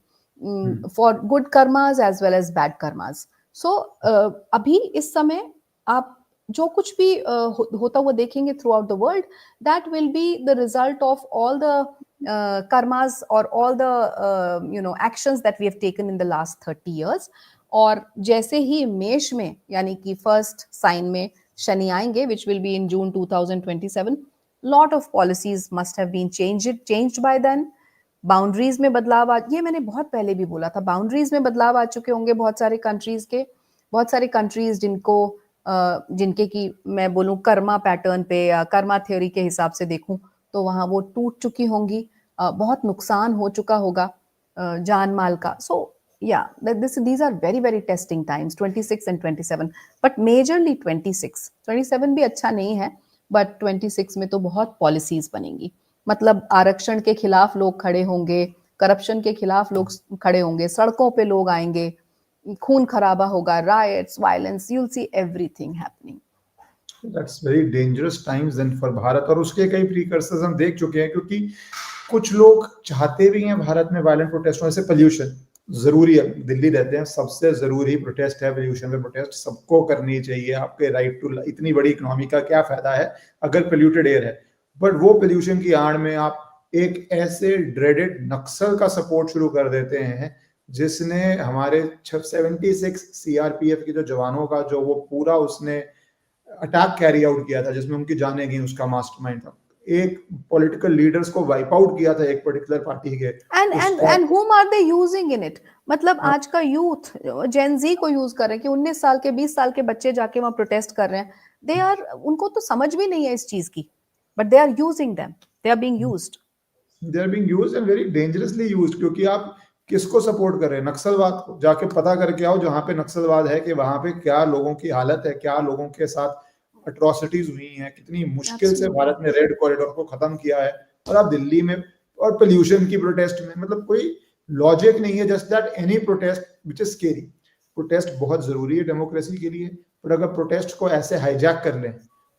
for good karmas as well as bad karmas. So अभी इस समय आप जो कुछ भी होता हुआ देखेंगे throughout the world, that will be the result of all the karmas और all the actions that we have taken in the last 30 years. और जैसे ही मेष में, यानी कि फर्स्ट साइन में शनि आएंगे, which will be in June 2027, lot of policies must have been changed by then. Boundaries में बदलाव आ, ये मैंने बहुत पहले भी बोला था, बाउंड्रीज में बदलाव आ चुके होंगे बहुत सारे कंट्रीज के। बहुत सारे कंट्रीज जिनके की मैं बोलूं कर्मा पैटर्न पे या कर्मा थ्योरी के हिसाब से देखूं, तो वहां वो टूट चुकी होंगी, बहुत नुकसान हो चुका होगा जान माल का। सो Yeah, these are very very testing times, 26 and 27, but majorly 26, 27 भी अच्छा नहीं है, but 26 में तो बहुत पॉलिसीज बनेंगी। मतलब आरक्षण के खिलाफ लोग खड़े होंगे, करप्शन के खिलाफ लोग खड़े होंगे, सड़कों पे लोग आएंगे, खून खराबा होगा, riots, violence, you will see everything happening. That's very dangerous times then for Bharat, और उसके कई प्रीकर्सर्स हम देख चुके हैं, क्योंकि कुछ लोग चाहते भी हैं भारत में वायलेंट प्रोटेस्ट होने से। पोल्यूशन जरूरी है, दिल्ली रहते हैं, सबसे जरूरी प्रोटेस्ट है पोल्यूशन पे प्रोटेस्ट, सबको करनी चाहिए। आपके राइट टू, इतनी बड़ी इकोनॉमी का क्या फायदा है अगर पोल्यूटेड एयर है। बट वो पोल्यूशन की आड़ में आप एक ऐसे ड्रेडेड नक्सल का सपोर्ट शुरू कर देते हैं जिसने हमारे 76 सीआरपीएफ के जो जवानों का जो वो पूरा उसने अटैक कैरी आउट किया था, जिसमें उनकी जानें गई, उसका मास्टरमाइंड था। एक पॉलिटिकल लीडर्स को वाइप आउट किया था एक पर्टिकुलर पार्टी के, and whom are they using in it? मतलब आज का यूथ जेन जी को यूज कर रहे हैं कि 19 साल के 20 साल के बच्चे जाके वहां प्रोटेस्ट कर रहे हैं। दे आर, उनको तो समझ भी नहीं है इस चीज की, but they are using them, they are being used. They are being used and very dangerously used, क्योंकि आप किसको सपोर्ट कर रहे हैं? नक्सलवाद को। जाके पता करके आओ जहां पे नक्सलवाद है कि वहां पे क्या लोगों की हालत है, क्या लोगों के साथ अट्रॉसिटीज हुई हैं, कितनी मुश्किल से भारत ने रेड कॉरिडोर को खत्म किया है। और आप दिल्ली में और पोल्यूशन की प्रोटेस्ट में, मतलब कोई लॉजिक नहीं है। Just that any protest which is scary, protest बहुत जरूरी है डेमोक्रेसी के लिए, पर अगर प्रोटेस्ट को ऐसे हाईजैक कर लें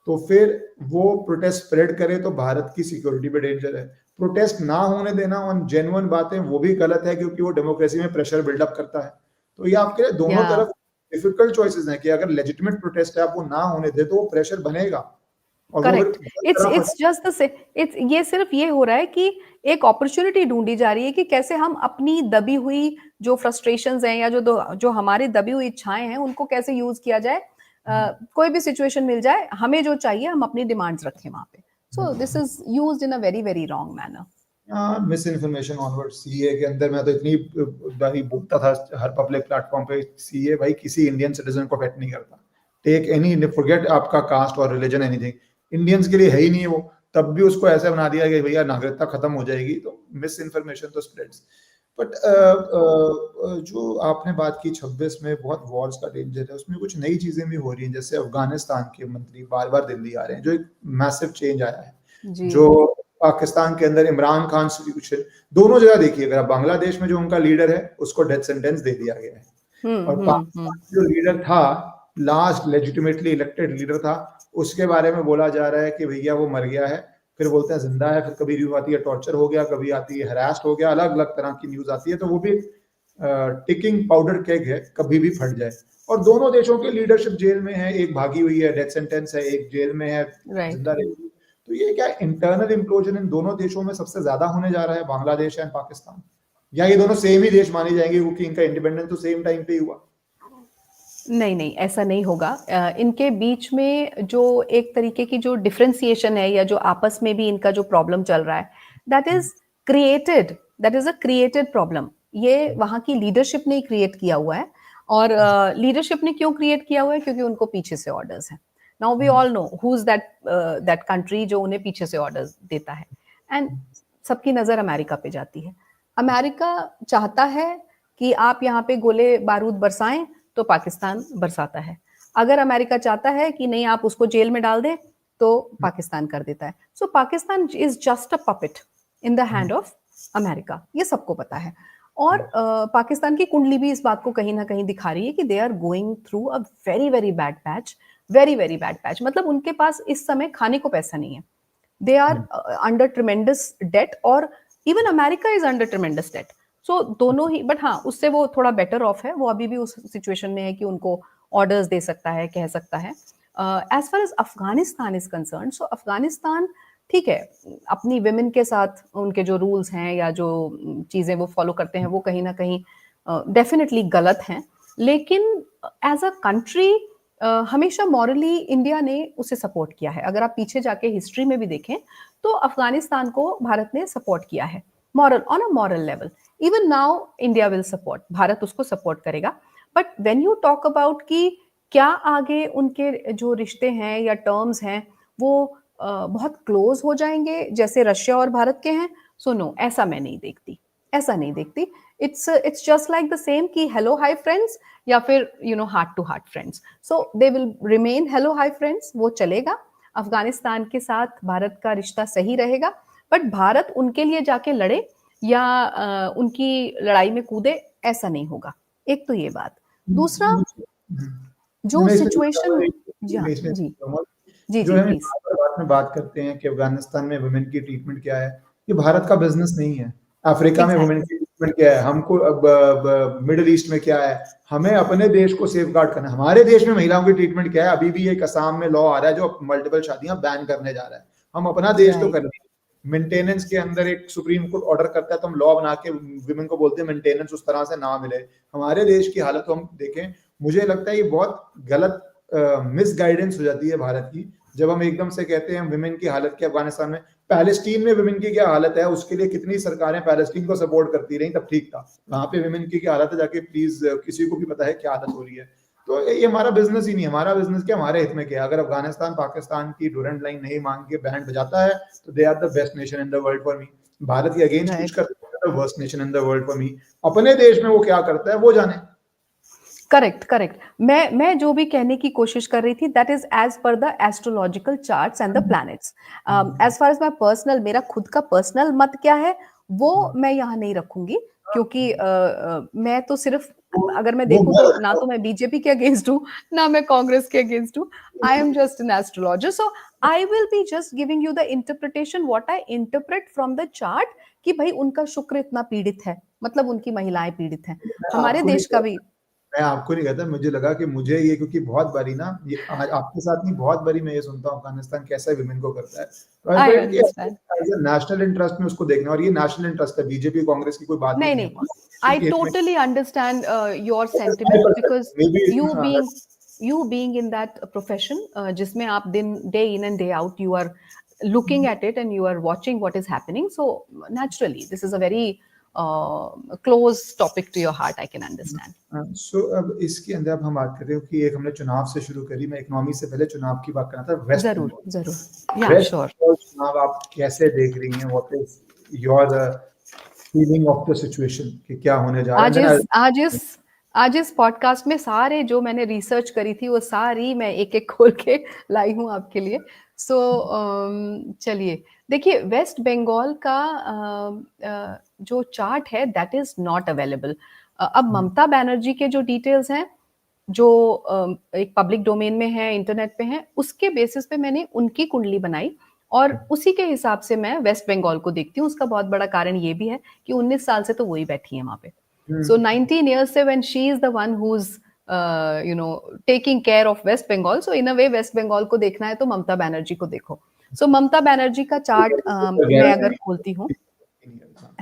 तो फिर वो प्रोटेस्ट स्प्रेड करे तो भारत की सिक्योरिटी पे डेंजर है। प्रोटेस्ट ना होने देना ऑन जेन्युइन बातें वो भी गलत है, क्योंकि वो डेमोक्रेसी में प्रेशर बिल्डअप करता है। तो ये आपके लिए दोनों तरफ डिफिकल्ट चॉइसेस हैं कि अगर लेजिटिमेट प्रोटेस्ट है आप वो ना होने दे तो वो प्रेशर बनेगा। Correct, it's just the it's, ये सिर्फ ये हो रहा है कि एक अपॉर्चुनिटी ढूंढी जा रही है कि कैसे हम अपनी दबी हुई जो फ्रस्ट्रेशंस हैं या जो हमारी दबी हुई इच्छाएं हैं उनको कैसे यूज किया जाए। कोई भी सिचुएशन मिल जाए, हमें जो चाहिए हम अपनी डिमांड्स रखें वहां पे। सो this is used in a very very wrong manner. Miss information onward. CA के अंदर मैं तो इतनी बारी बोलता था हर पब्लिक प्लेटफॉर्म पे, सीए भाई किसी इंडियन सिटीजन को अफेक्ट नहीं करता। टेक एनी, फॉरगेट आपका कास्ट और रिलीजन, एनीथिंग, इंडियंस के लिए है ही नहीं है वो। तब भी उसको ऐसे बना दिया कि भैया नागरिकता खत्म हो जाएगी, तो मिस इन्फॉर्मेशन तो स्प्रेड्स। बट जो आपने बात की 26 में बहुत वॉर्स का डेंजर है, उसमें कुछ नई चीजें भी हो रही हैं। जैसे अफगानिस्तान के मंत्री बार बार दिल्ली आ रहे हैं, जो एक मैसिव चेंज आया है। जो पाकिस्तान के अंदर इमरान खान सिचुएशन, दोनों जगह देखिए, अगर बांग्लादेश में जो उनका लीडर है उसको डेथ सेंटेंस दे दिया गया है, और पाकिस्तान जो लीडर था, लास्ट लेजिटिमेटली इलेक्टेड लीडर था, उसके बारे में बोला जा रहा है कि भैया वो मर गया है, फिर बोलते हैं जिंदा है, फिर कभी न्यूज आती है टॉर्चर हो गया, कभी आती है हरास्ट हो गया, अलग अलग तरह की न्यूज आती है। तो वो भी टिकिंग पाउडर केक है, कभी भी फट जाए। और दोनों देशों के लीडरशिप जेल में है, एक भागी हुई है, डेथ सेंटेंस है, एक जेल में है, जिंदा रहेगी। तो ये क्या इंटरनल इम्प्लोजन इन दोनों देशों में सबसे ज्यादा होने जा रहा है, बांग्लादेश एंड पाकिस्तान? या ये दोनों सेम ही देश माने जाएंगे क्योंकि इनका इंडिपेंडेंस तो सेम टाइम पे ही हुआ? नहीं नहीं, ऐसा नहीं होगा। इनके बीच में जो एक तरीके की जो डिफरेंशिएशन है या जो आपस में भी इनका जो प्रॉब्लम चल रहा है, that is a created problem. ये वहां की लीडरशिप ने क्रिएट किया हुआ है। और लीडरशिप ने क्यों क्रिएट किया हुआ है? क्योंकि उनको पीछे से ऑर्डर्स हैं। Now we all know who is that country जो उन्हें पीछे से ऑर्डर्स देता है। एंड सबकी नजर अमेरिका पे जाती है। अमेरिका चाहता है कि आप यहाँ पे गोले बारूद बरसाएं तो पाकिस्तान बरसाता है। अगर अमेरिका चाहता है कि नहीं आप उसको जेल में डाल दें तो पाकिस्तान कर देता है। So Pakistan is just a puppet in the hand of America, ये सबको पता है। और पाकिस्तान की कुंडली भी इस बात को कहीं ना कहीं दिखा रही है कि they are going through a very very bad patch, very very bad patch. मतलब उनके पास इस समय खाने को पैसा नहीं है। They are under tremendous debt, और even America is under tremendous debt. So दोनों ही, बट हाँ उससे वो थोड़ा बेटर ऑफ है, वो अभी भी उस सिचुएशन में है कि उनको ऑर्डर्स दे सकता है, कह सकता है। As far as Afghanistan is concerned, so Afghanistan ठीक है, अपनी विमेन के साथ उनके जो रूल्स हैं या जो चीजें वो फॉलो करते हैं वो कहीं ना कहीं डेफिनेटली गलत हैं। लेकिन एज अ कंट्री हमेशा मॉरली इंडिया ने उसे सपोर्ट किया है। अगर आप पीछे जाके हिस्ट्री में भी देखें तो अफगानिस्तान को भारत ने सपोर्ट किया है, moral, on a moral level. Even now India will support, Bharat उसको सपोर्ट करेगा। But when you talk about कि क्या आगे उनके जो रिश्ते हैं या टर्म्स हैं वो बहुत क्लोज हो जाएंगे जैसे रशिया और भारत के हैं, सो नो, ऐसा मैं नहीं देखती। ऐसा नहीं देखती. It's just like the same कि hello hi friends या फिर heart to heart friends. So they will remain hello hi friends, वो चलेगा. अफगानिस्तान के साथ भारत का रिश्ता सही रहेगा, बट भारत उनके लिए जाके लड़े या उनकी लड़ाई में कूदे, ऐसा नहीं होगा. एक तो ये बात. दूसरा, जो मैं इसमें सिचुएशन, जी हाँ, मैं इसमें जी जी जो जी है प्लीज. बाद में बात करते हैं कि अफगानिस्तान में वुमेन की ट्रीटमेंट क्या है, ये भारत का बिजनेस नहीं है. अफ्रीका में वुमेन की ट्रीटमेंट क्या है, हमको अब मिडिल ईस्ट में क्या है, हमें अपने देश को सेफ गार्ड करना है. हमारे देश में महिलाओं की ट्रीटमेंट क्या है, अभी भी एक असम में लॉ आ रहा है जो मल्टीपल शादियां बैन करने जा रहा है. हम अपना देश तो कर रहे हैं. मेंटेनेंस के अंदर एक सुप्रीम कोर्ट ऑर्डर करता है तो हम लॉ बना के विमेन को बोलते हैं मेंटेनेंस उस तरह से ना मिले. हमारे देश की हालत को हम देखें, मुझे लगता है ये बहुत गलत मिस गाइडेंस हो जाती है भारत की, जब हम एकदम से कहते हैं विमेन की हालत क्या अफगानिस्तान में. पैलेस्टीन में विमेन की क्या हालत है, उसके लिए कितनी सरकारें पैलेस्टीन को सपोर्ट करती रही, तब ठीक था. वहां पे विमेन की क्या हालत है, जाके प्लीज किसी को भी पता है क्या हालत हो रही है. तो ये हमारा बिजनेस ही नहीं. हमारा बिजनेस क्या, हमारे हित में क्या. अगर अफगानिस्तान पाकिस्तान की डोरेंट लाइन नहीं मांग के बैंड बजाता है तो they are the best nation in the world for me. Bharat के अगेंस्ट कुछ करता है, worst nation in the world for me. अपने देश में वो क्या करता है वो जाने. Correct correct. मैं जो भी कहने की कोशिश कर रही थी, that is as per the astrological charts and the planets. As far as my personal, मेरा खुद का पर्सनल मत क्या है वो मैं यहाँ नहीं रखूंगी, क्योंकि मैं तो सिर्फ, अगर मैं देखूं तो ना तो मैं बीजेपी के अगेंस्ट हूँ, ना मैं कांग्रेस के अगेंस्ट हूँ. I am just an astrologer, so I will be just giving you the interpretation what I interpret from the chart, कि भाई उनका शुक्र इतना पीड़ित है, मतलब उनकी महिलाएं पीड़ित हैं. हमारे देश का भी, मैं आपको नहीं कहता, मुझे लगा कि मुझे ये, क्योंकि बहुत बारी ना ये आज आपके साथ नहीं, बहुत बारी मैं ये सुनता हूँ अफगानिस्तान कैसा विमेन को करता है. I understand. नेशनल इंटरेस्ट में उसको देखना, और ये नेशनल इंटरेस्ट है, बीजेपी कांग्रेस की कोई बात नहीं नहीं नहीं, I totally understand your sentiment, because you being in that profession, जिसमें आप day in and day out you are looking at it and you are watching what is happening, so naturally this is a very close topic to your heart, I can understand. सो अब इसके अंदर अब हम बात कर रहे हो कि एक हमने चुनाव से शुरू करी. मैं इकोनॉमी से पहले चुनाव की बात करना था. वेस्ट जरूर जरूर, या वेस्ट श्योर. चुनाव आप कैसे देख रही हैं, what is your feeling of the situation कि क्या होने जा रहा है. आज इस पॉडकास्ट में सारे जो मैंने रिसर्च करी थी वो सारी मैं एक एक खोल के लाई हूँ आपके लिए. सो चलिए देखिए, वेस्ट बंगाल का जो चार्ट है दैट इज नॉट अवेलेबल. अब ममता बनर्जी के जो डिटेल्स हैं, जो एक पब्लिक डोमेन में है, इंटरनेट पे है, उसके बेसिस पे मैंने उनकी कुंडली बनाई और उसी के हिसाब से मैं वेस्ट बंगाल को देखती हूँ. उसका बहुत बड़ा कारण ये भी है कि 19 साल से तो वही बैठी है वहां पे. So 19 years से when she is the one who's taking care of West Bengal, so in a way West Bengal को देखना है तो ममता बनर्जी को देखो. So ममता बनर्जी का चार्ट मैं अगर खोलती हूँ,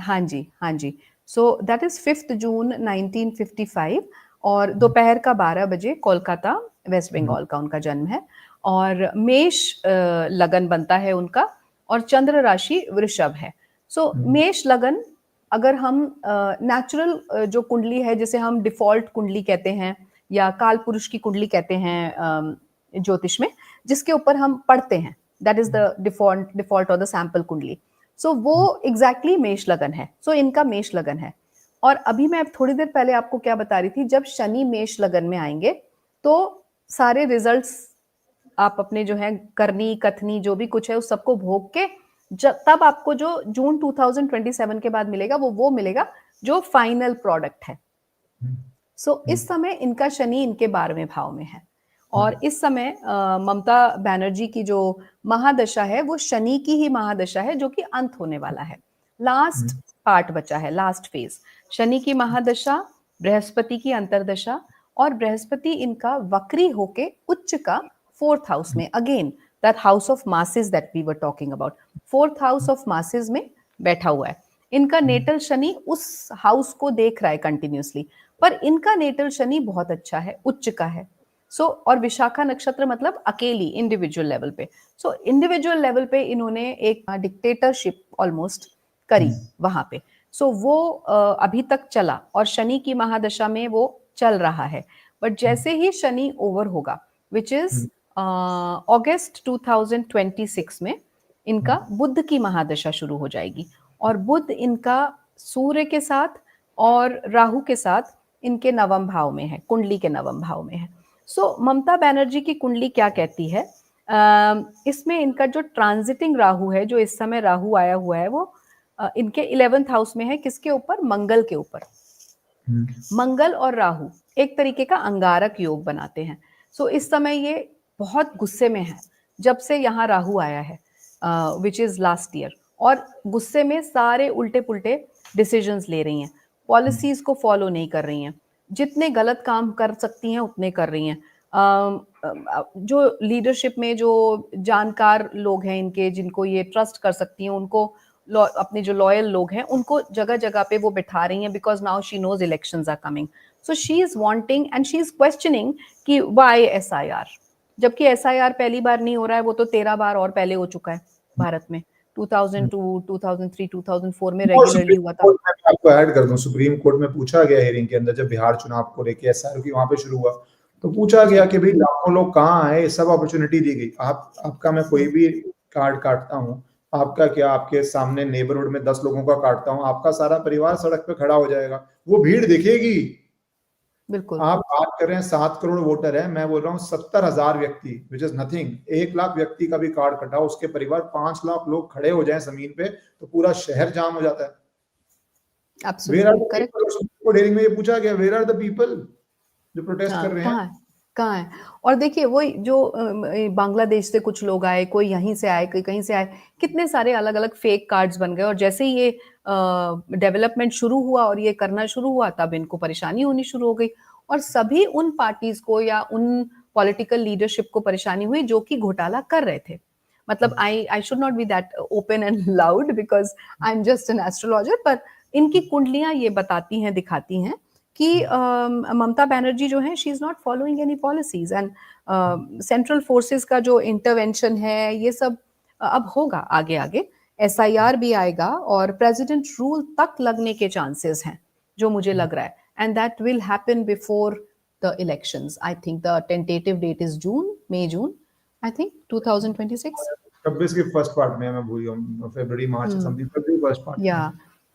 हाँ जी, so that is 5th June 1955 और दोपहर का 12 बजे कोलकाता, वेस्ट बंगाल का उनका जन्म है. और मेष लगन बनता है उनका, और चंद्र राशि वृषभ है. सो मेष लगन, अगर हम नेचुरल जो कुंडली है, जिसे हम डिफॉल्ट कुंडली कहते हैं या काल पुरुष की कुंडली कहते हैं ज्योतिष में, जिसके ऊपर हम पढ़ते हैं, दैट इज द डिफॉल्ट और द सैंपल कुंडली. सो वो एग्जैक्टली मेष लगन है. सो इनका मेष लगन है. और अभी मैं थोड़ी देर पहले आपको क्या बता रही थी, जब शनि मेष लगन में आएंगे तो सारे रिजल्ट्स आप अपने जो है करनी कथनी जो भी कुछ है उस सबको भोग के तब आपको जो जून 2027 के बाद मिलेगा वो मिलेगा जो फाइनल प्रोडक्ट है. सो इस समय इनका शनि इनके 12वें भाव में है, और इस समय ममता बनर्जी की जो महादशा है वो शनि की ही महादशा है, जो कि अंत होने वाला है. लास्ट पार्ट बचा है, लास्ट फेज. शनि की महादशा, बृहस्पति की अंतरदशा, और बृहस्पति इनका वक्री होके उच्च का 4th हाउस में, again that house of masses that we were talking about, 4th house of masses में बैठा हुआ है. इनका नेटल शनि उस हाउस को देख रहा है कंटिन्यूसली, पर इनका नेटल शनि बहुत अच्छा है, उच्च का है. सो और विशाखा नक्षत्र मतलब अकेली इंडिविजुअल लेवल पे. सो इंडिविजुअल लेवल पे इन्होंने एक डिक्टेटरशिप ऑलमोस्ट करी वहां पे. सो वो अभी तक चला, और शनि की महादशा में वो चल रहा है. बट जैसे ही शनि ओवर होगा, विच इज अगस्त 2026 में, इनका बुध की महादशा शुरू हो जाएगी. और बुध इनका सूर्य के साथ और राहु के साथ इनके नवम भाव में है, कुंडली के नवम भाव में है। सो ममता बनर्जी की कुंडली क्या कहती है? इसमें इनका जो ट्रांजिटिंग राहु है, जो इस समय राहु आया हुआ है, वो इनके 11th हाउस में है। किसके ऊपर? मंगल के ऊपर। मंगल और राहु एक तरीके का अंगारक योग बनाते हैं। सो इस समय ये बहुत गुस्से में है जब से यहाँ राहु आया है, विच इज लास्ट ईयर, और गुस्से में सारे उल्टे पुल्टे डिसीजंस ले रही हैं, पॉलिसीज को फॉलो नहीं कर रही हैं, जितने गलत काम कर सकती हैं उतने कर रही हैं। जो लीडरशिप में जो जानकार लोग हैं इनके, जिनको ये ट्रस्ट कर सकती हैं, उनको अपने जो लॉयल लोग हैं उनको जगह जगह पे वो बिठा रही हैं, because now she knows elections are coming. So she is wanting and she is questioning कि व्हाई एसआईआर, जबकि एसआईआर पहली बार नहीं हो रहा है, वो तो 13 बार और पहले हो चुका है भारत में। 2002, 2003, 2004 में रेगुलरली हुआ था। आपको ऐड कर दूं, सुप्रीम कोर्ट में पूछा गया हियरिंग के अंदर, जब बिहार चुनाव को लेकर एसआईआर की वहां पे शुरू हुआ, तो पूछा गया कि भाई लाखों लोग कहाँ आए, सब अपॉर्चुनिटी दी गई। आपका मैं कोई भी कार्ड काटता हूँ, आपका क्या, आपके सामने नेबरहुड में 10 लोगों का काटता हूँ, आपका सारा परिवार सड़क पे खड़ा हो जाएगा, वो भीड़ दिखेगी। बिल्कुल। आप बात कर रहे हैं 7 करोड़ वोटर है, मैं बोल रहा हूँ 70,000 व्यक्ति, विच इज नथिंग। 1 लाख व्यक्ति का भी कार्ड कटा, उसके परिवार 5 लाख लोग खड़े हो जाए जमीन पे, तो पूरा शहर जाम हो जाता है। Where are the people? में ये पूछा गया, वेयर आर द पीपल जो प्रोटेस्ट कर रहे हैं? कहाँ है? और देखिए वही जो बांग्लादेश से कुछ लोग आए, कोई यहीं से आए, कोई कहीं से आए, कितने सारे अलग अलग फेक कार्ड्स बन गए, और जैसे ही ये डेवलपमेंट शुरू हुआ और ये करना शुरू हुआ, तब इनको परेशानी होनी शुरू हो गई। और सभी उन पार्टीज को या उन पॉलिटिकल लीडरशिप को परेशानी हुई जो कि घोटाला कर रहे थे। मतलब I should not be that open and loud because I am just an astrologer, पर इनकी कुंडलियां ये बताती हैं, दिखाती हैं कि ममता बनर्जी जो है, she is not following any policies, and central forces का जो इंटरवेंशन है, ये सब अब होगा आगे आगे। एसआईआर भी आएगा और प्रेसिडेंट रूल तक लगने के चांसेस हैं, जो मुझे लग रहा है, and that will happen before the elections. I think the tentative date is June, I think 2026। 26 की फर्स्ट पार्ट में, मैं भूल गया, फरवरी मार्च समथिंग, फरवरी first part. Yeah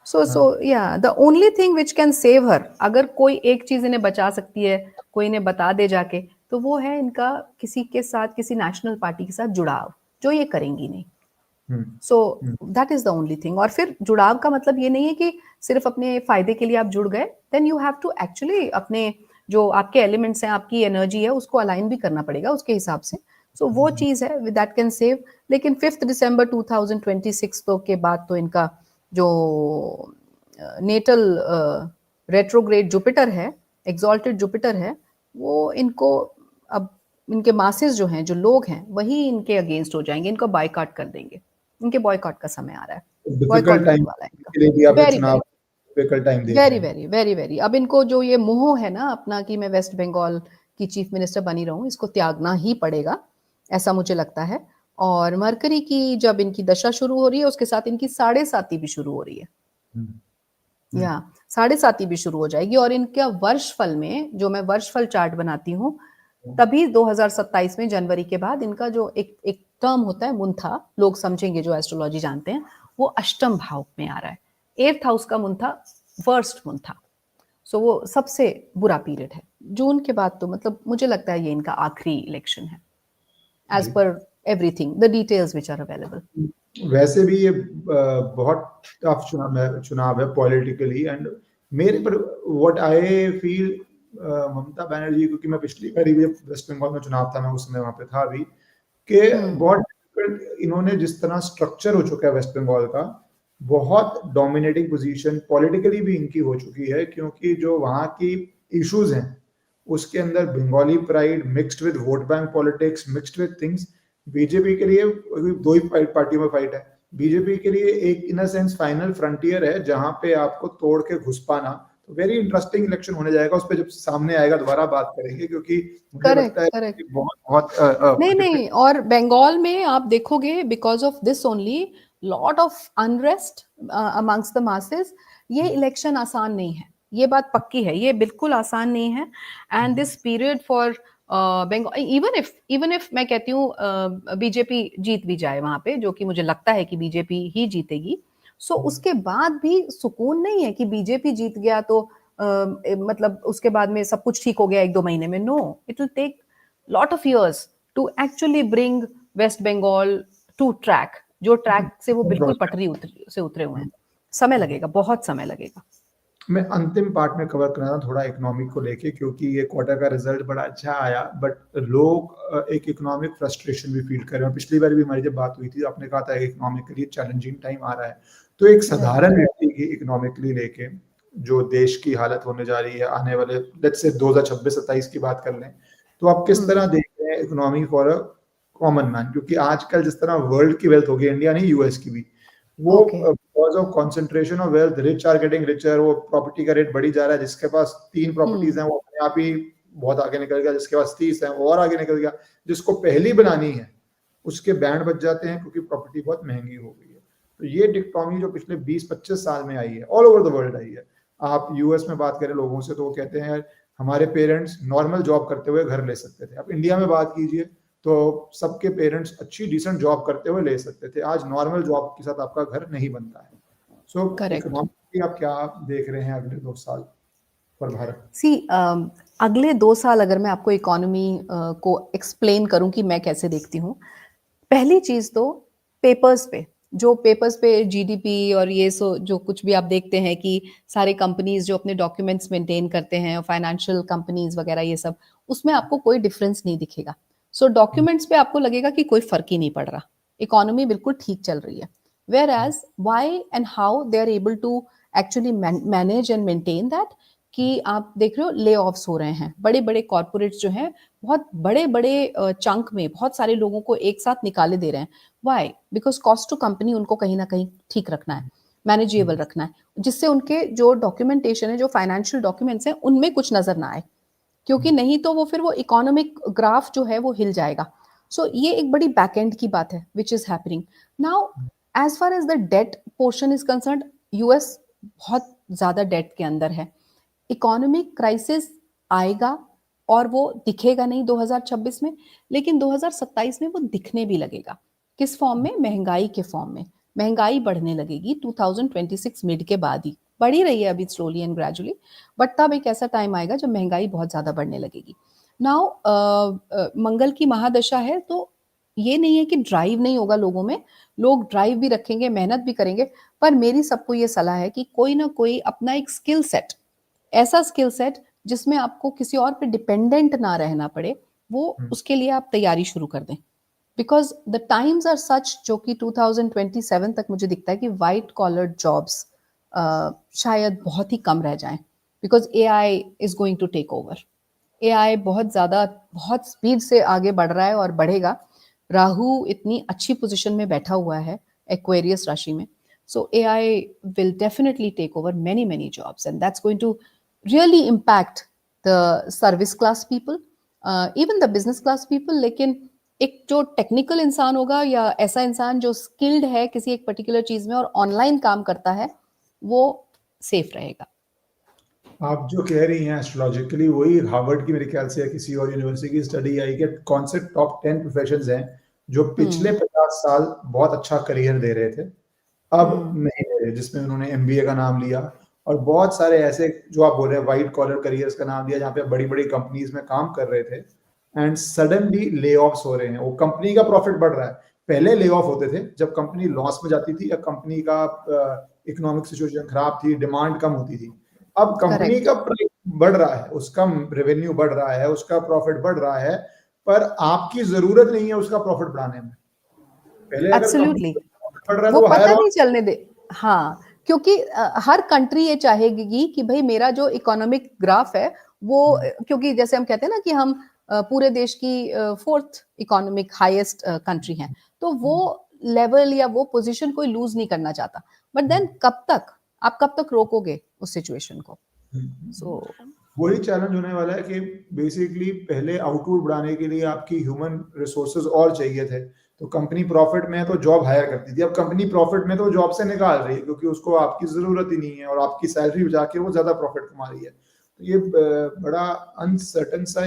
so yeah the only thing which can save her, अगर कोई एक चीज इन्हें बचा सकती है, कोई इन्हें बता दे जाके, तो वो है इनका किसी के साथ, किसी नेशनल पार्टी के साथ जुड़ाव, जो ये करेंगी नहीं। So that is the only thing. और फिर जुड़ाव का मतलब ये नहीं है कि सिर्फ अपने फायदे के लिए आप जुड़ गए, then you have to actually अपने जो आपके एलिमेंट्स हैं, आपकी एनर्जी है, उसको अलाइन भी करना पड़ेगा उसके हिसाब से। सो वो चीज है दैट कैन सेव। लेकिन 5 दिसंबर 2026 तो के बाद तो इनका जो नेटल रेट्रोग्रेड जुपिटर है, एग्जॉल्टेड जुपिटर है, वो इनको अब, इनके मासेस जो हैं, जो लोग हैं, वही इनके अगेंस्ट हो जाएंगे, इनको बायकॉट कर देंगे। इनके बॉयकॉट का समय आ रहा है, बॉयकॉट होने वाला है इनका। वेरी वेरी अब इनको जो ये मोह है ना अपना कि मैं वेस्ट बंगाल की चीफ मिनिस्टर बनी रहूं, इसको त्यागना ही पड़ेगा, ऐसा मुझे लगता है। और मरकरी की जब इनकी दशा शुरू हो रही है, उसके साथ इनकी 7.5 भी शुरू हो रही है, या 7.5 भी शुरू हो जाएगी। और इनका वर्षफल में, जो मैं वर्षफल चार्ट बनाती हूँ, तभी 2027 में जनवरी के बाद इनका जो एक टर्म होता है मुंथा, लोग समझेंगे जो एस्ट्रोलॉजी जानते हैं, वो अष्टम भाव में आ रहा है। 8th हाउस का मुंथा वर्स्ट मुंथा, सो वो सबसे बुरा पीरियड है। जून के बाद तो मतलब मुझे लगता है ये इनका आखिरी इलेक्शन है, as per everything the details which are available. वैसे भी ये बहुत टफ चुनाव है पॉलिटिकली, एंड मेरे पर what I feel, Mamata Banerjee, क्योंकि मैं पिछली बार भी वेस्ट बंगाल में चुनाव था, मैं उस समय वहां पे था अभी, कि बहुत इन्होंने जिस तरह स्ट्रक्चर हो चुका है वेस्ट बंगाल का, बहुत डोमिनेटिंग पोजीशन पॉलिटिकली भी इनकी हो चुकी है, क्योंकि जो वहाँ की इश्यूज हैं उसके अंदर Bengali pride mixed with vote bank politics, mixed with things. BJP के लिए 2 ही पार्टियों में फाइट है। बीजेपी के लिए एक इन सेंस फाइनल फ्रंटियर है, जहां पे आपको तोड़ के घुस पाना। तो वेरी इंटरेस्टिंग इलेक्शन होने जाएगा, उस पर जब सामने आएगा दोबारा बात करेंगे, क्योंकि मुझे लगता है कि बहुत नहीं, और बंगाल में आप देखोगे, because of this only lot of unrest amongst the masses. ये इलेक्शन आसान नहीं है, ये बात पक्की है, ये बिल्कुल आसान नहीं है। And this period for Bengal, even if मैं कहती हूँ बीजेपी जीत भी जाए वहां पे, जो कि मुझे लगता है कि बीजेपी ही जीतेगी, सो उसके बाद भी सुकून नहीं है कि बीजेपी जीत गया तो मतलब उसके बाद में सब कुछ ठीक हो गया 1-2 महीने में। No, it will take lot of years to actually bring West Bengal to track, जो ट्रैक से वो बिल्कुल पटरी से उतरे हुए हैं। समय लगेगा, बहुत समय लगेगा। मैं अंतिम पार्ट में कवर करना था थोड़ा इकोनॉमिक को लेके, क्योंकि ये क्वार्टर का रिजल्ट बड़ा अच्छा आया, बट लोग एक इकोनॉमिक फ्रस्ट्रेशन भी फील कर रहे हैं। पिछली बार भी हमारी जब बात हुई थी, आपने कहा था इकोनॉमिकली चैलेंजिंग टाइम आ रहा है, तो एक साधारण व्यक्ति की इकोनॉमिकली लेके जो देश की हालत होने जा रही है आने वाले लेट्स से 2026-27 की बात कर लें, तो आप किस तरह देख रहे हैं economy for a common man? क्योंकि आजकल जिस तरह वर्ल्ड की वेल्थ होगी, इंडिया नहीं यूएस की भी, वो because of concentration of wealth, rich are getting richer, वो प्रॉपर्टी का रेट बढ़ी जा रहा है। जिसके पास 3 प्रॉपर्टीज हैं वो अपने आप ही बहुत आगे निकल गया, जिसके पास 30 है वो और आगे निकल गया, जिसको पहली बनानी है उसके बैंड बज जाते हैं क्योंकि प्रॉपर्टी बहुत महंगी हो गई है। तो ये डिक्टोमी जो पिछले 20-25 साल में आई है, all over the world I है। आप यूएस में बात करें लोगों से तो वो कहते हैं हमारे पेरेंट्स नॉर्मल जॉब करते हुए घर ले सकते थे। अब इंडिया में बात कीजिए तो सबके पेरेंट्स अच्छी डिसेंट जॉब करते हुए ले सकते थे। आज नॉर्मल जॉब के साथ आपका घर नहीं बनता है। सो इकोनॉमिकली आप क्या देख रहे हैं अगले 2 साल पर भारत? अगले 2 साल अगर मैं आपको इकोनॉमी को एक्सप्लेन करूं कि मैं कैसे देखती हूँ, पहली चीज तो पेपर्स पे जीडीपी और ये जो कुछ भी आप देखते हैं कि सारे कंपनीज जो अपने डॉक्यूमेंट्स मेंटेन करते हैं, फाइनेंशियल कंपनीज वगैरह ये सब, उसमें आपको कोई डिफरेंस नहीं दिखेगा। सो डॉक्यूमेंट्स पे आपको लगेगा कि कोई फर्क ही नहीं पड़ रहा, इकोनॉमी बिल्कुल ठीक चल रही है। Whereas why and how they are able to actually manage and maintain that, कि आप देख रहे हो ले ऑफ्स हो रहे हैं, बड़े बड़े कॉर्पोरेट्स जो हैं बहुत बड़े बड़े चंक में बहुत सारे लोगों को एक साथ निकाले दे रहे हैं। Why? Because cost to company उनको कहीं ना कहीं ठीक रखना है, मैनेजेबल रखना है, जिससे उनके जो डॉक्यूमेंटेशन है, जो फाइनेंशियल डॉक्यूमेंट्स हैं, उनमें कुछ नजर ना आए, क्योंकि नहीं तो वो फिर वो इकोनॉमिक ग्राफ जो है वो हिल जाएगा। सो ये एक बड़ी बैक एंड की बात है which is happening now. As far as the debt portion is concern, US बहुत ज्यादा डेट के अंदर है। इकोनॉमिक क्राइसिस आएगा और वो दिखेगा नहीं 2026 में, लेकिन 2027 में वो दिखने भी लगेगा। किस फॉर्म में? महंगाई के फॉर्म में। महंगाई बढ़ने लगेगी 2026 मिड के बाद ही, बढ़ ही रही है अभी स्लोली एंड ग्रेजुअली, बट तब एक ऐसा टाइम आएगा जब महंगाई बहुत ज्यादा बढ़ने लगेगी। नाउ मंगल की महादशा है, तो ये नहीं है कि ड्राइव नहीं होगा लोगों में, लोग ड्राइव भी रखेंगे, मेहनत भी करेंगे, पर मेरी सबको ये सलाह है कि कोई ना कोई अपना एक स्किल सेट, ऐसा स्किल सेट जिसमें आपको किसी और पे डिपेंडेंट ना रहना पड़े, वो उसके लिए आप तैयारी शुरू कर दें। Because the times are such, जो कि 2027 तक मुझे दिखता है कि वाइट कॉलर जॉब्स शायद बहुत ही कम रह जाएं, because AI is going to take over. AI बहुत ज्यादा, बहुत स्पीड से आगे बढ़ रहा है और बढ़ेगा। राहु इतनी अच्छी पोजीशन में बैठा हुआ है एक्वेरियस राशि में, so AI will definitely take over many jobs, and that's going to really impact the service class people, even the business class people। लेकिन एक जो टेक्निकल इंसान होगा या ऐसा इंसान जो स्किल्ड है किसी एक पर्टिकुलर चीज में और ऑनलाइन काम करता है, वो सेफ रहेगा। आप जो कह रही हैं एस्ट्रोलॉजिकली, वही हार्वर्ड की मेरे ख्याल से या किसी और यूनिवर्सिटी की स्टडी आई कि कौन से टॉप 10 प्रोफेशंस हैं जो पिछले 50 साल बहुत अच्छा करियर दे रहे थे, अब नहीं दे रहे, जिसमें उन्होंने एमबीए का नाम लिया और बहुत सारे ऐसे जो आप बोल रहे हैं वाइट कॉलर करियर्स का नाम लिया, जहाँ पे बड़ी बड़ी कंपनीज में काम कर रहे थे एंड सडनली ले ऑफ्स हो रहे हैं। वो कंपनी का प्रॉफिट बढ़ रहा है, पहले ले ऑफ होते थे जब कंपनी लॉस में जाती थी या कंपनी का इकोनॉमिक सिचुएशन खराब थी, डिमांड कम होती थी। अब कंपनी का प्राइस बढ़ रहा है, उसका रेवेन्यू बढ़ रहा है, उसका प्रॉफिट बढ़ रहा है, पर आपकी जरूरत नहीं है उसका प्रॉफिट बढ़ाने में। पहले एब्सोल्युटली वो पता नहीं चलने दे। हाँ, क्योंकि हर कंट्री ये चाहेगी कि भाई मेरा जो इकोनॉमिक ग्राफ है वो, क्योंकि जैसे हम कहते हैं ना कि हम पूरे देश की 4th इकोनॉमिक हाईएस्ट कंट्री हैं, तो वो लेवल या वो पोजीशन कोई लूज नहीं करना चाहता। बट देन आप कब तक रोकोगे उस सिचुएशन को? सो वही चैलेंज होने वाला है कि बेसिकली पहले आउटपुट बढ़ाने के लिए आपकी ह्यूमन रिसोर्सेज और चाहिए थे, तो कंपनी प्रॉफिट में है तो जॉब हायर करती थी। अब कंपनी प्रॉफिट में तो जॉब से निकाल रही है क्योंकि उसको आपकी जरूरत ही नहीं है और आपकी सैलरी बचा के वो ज्यादा प्रॉफिट कमा रही है। तो ये बड़ा अनसर्टन सा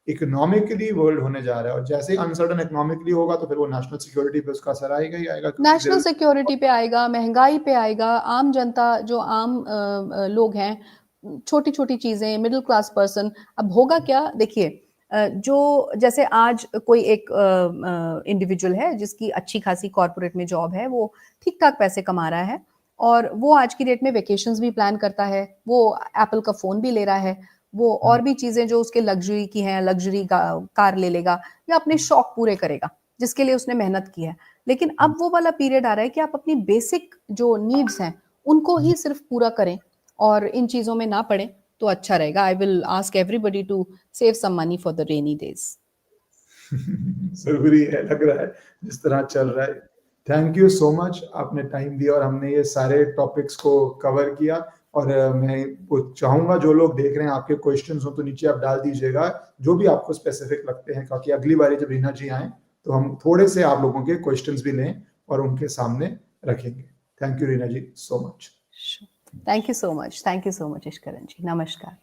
इकोनॉमिकली वर्ल्ड होने जा रहा है, और जैसे अनसर्टन इकोनॉमिकली होगा तो फिर वो नेशनल सिक्योरिटी पे उसका असर आएगा ही आएगा, क्योंकि नेशनल सिक्योरिटी पे आएगा, महंगाई पे आएगा, आम जनता जो आम लोग हैं, छोटी छोटी चीजें, मिडिल क्लास पर्सन, अब होगा क्या देखिए, जो जैसे आज कोई एक इंडिविजुअल है जिसकी अच्छी खासी कॉर्पोरेट में जॉब है, वो ठीक ठाक पैसे कमा रहा है और वो आज की डेट में वेकेशंस भी प्लान करता है, वो एप्पल का फोन भी ले रहा है, वो और भी चीजें जो उसके लग्जरी की हैं, लग्जरी कार ले लेगा या अपने शौक पूरे करेगा जिसके लिए उसने मेहनत की है। लेकिन अब वो वाला पीरियड आ रहा है कि आप अपनी बेसिक जो नीड्स हैं उनको ही सिर्फ पूरा करें और इन चीजों में ना पड़े तो अच्छा रहेगा। I will ask everybody to save some money for the rainy days. जरूरी है, लग रहा है जिस तरह चल रहा है। थैंक यू सो मच, आपने टाइम दिया और हमने ये सारे टॉपिक्स को कवर किया। और मैं चाहूंगा जो लोग देख रहे हैं, आपके क्वेश्चंस हो तो नीचे आप डाल दीजिएगा, जो भी आपको स्पेसिफिक लगते हैं, क्योंकि अगली बारी जब रीना जी आए तो हम थोड़े से आप लोगों के क्वेश्चंस भी लें और उनके सामने रखेंगे। Thank you Reena ji so much. Thank you so much, thank you so much Ishkaran ji, नमस्कार।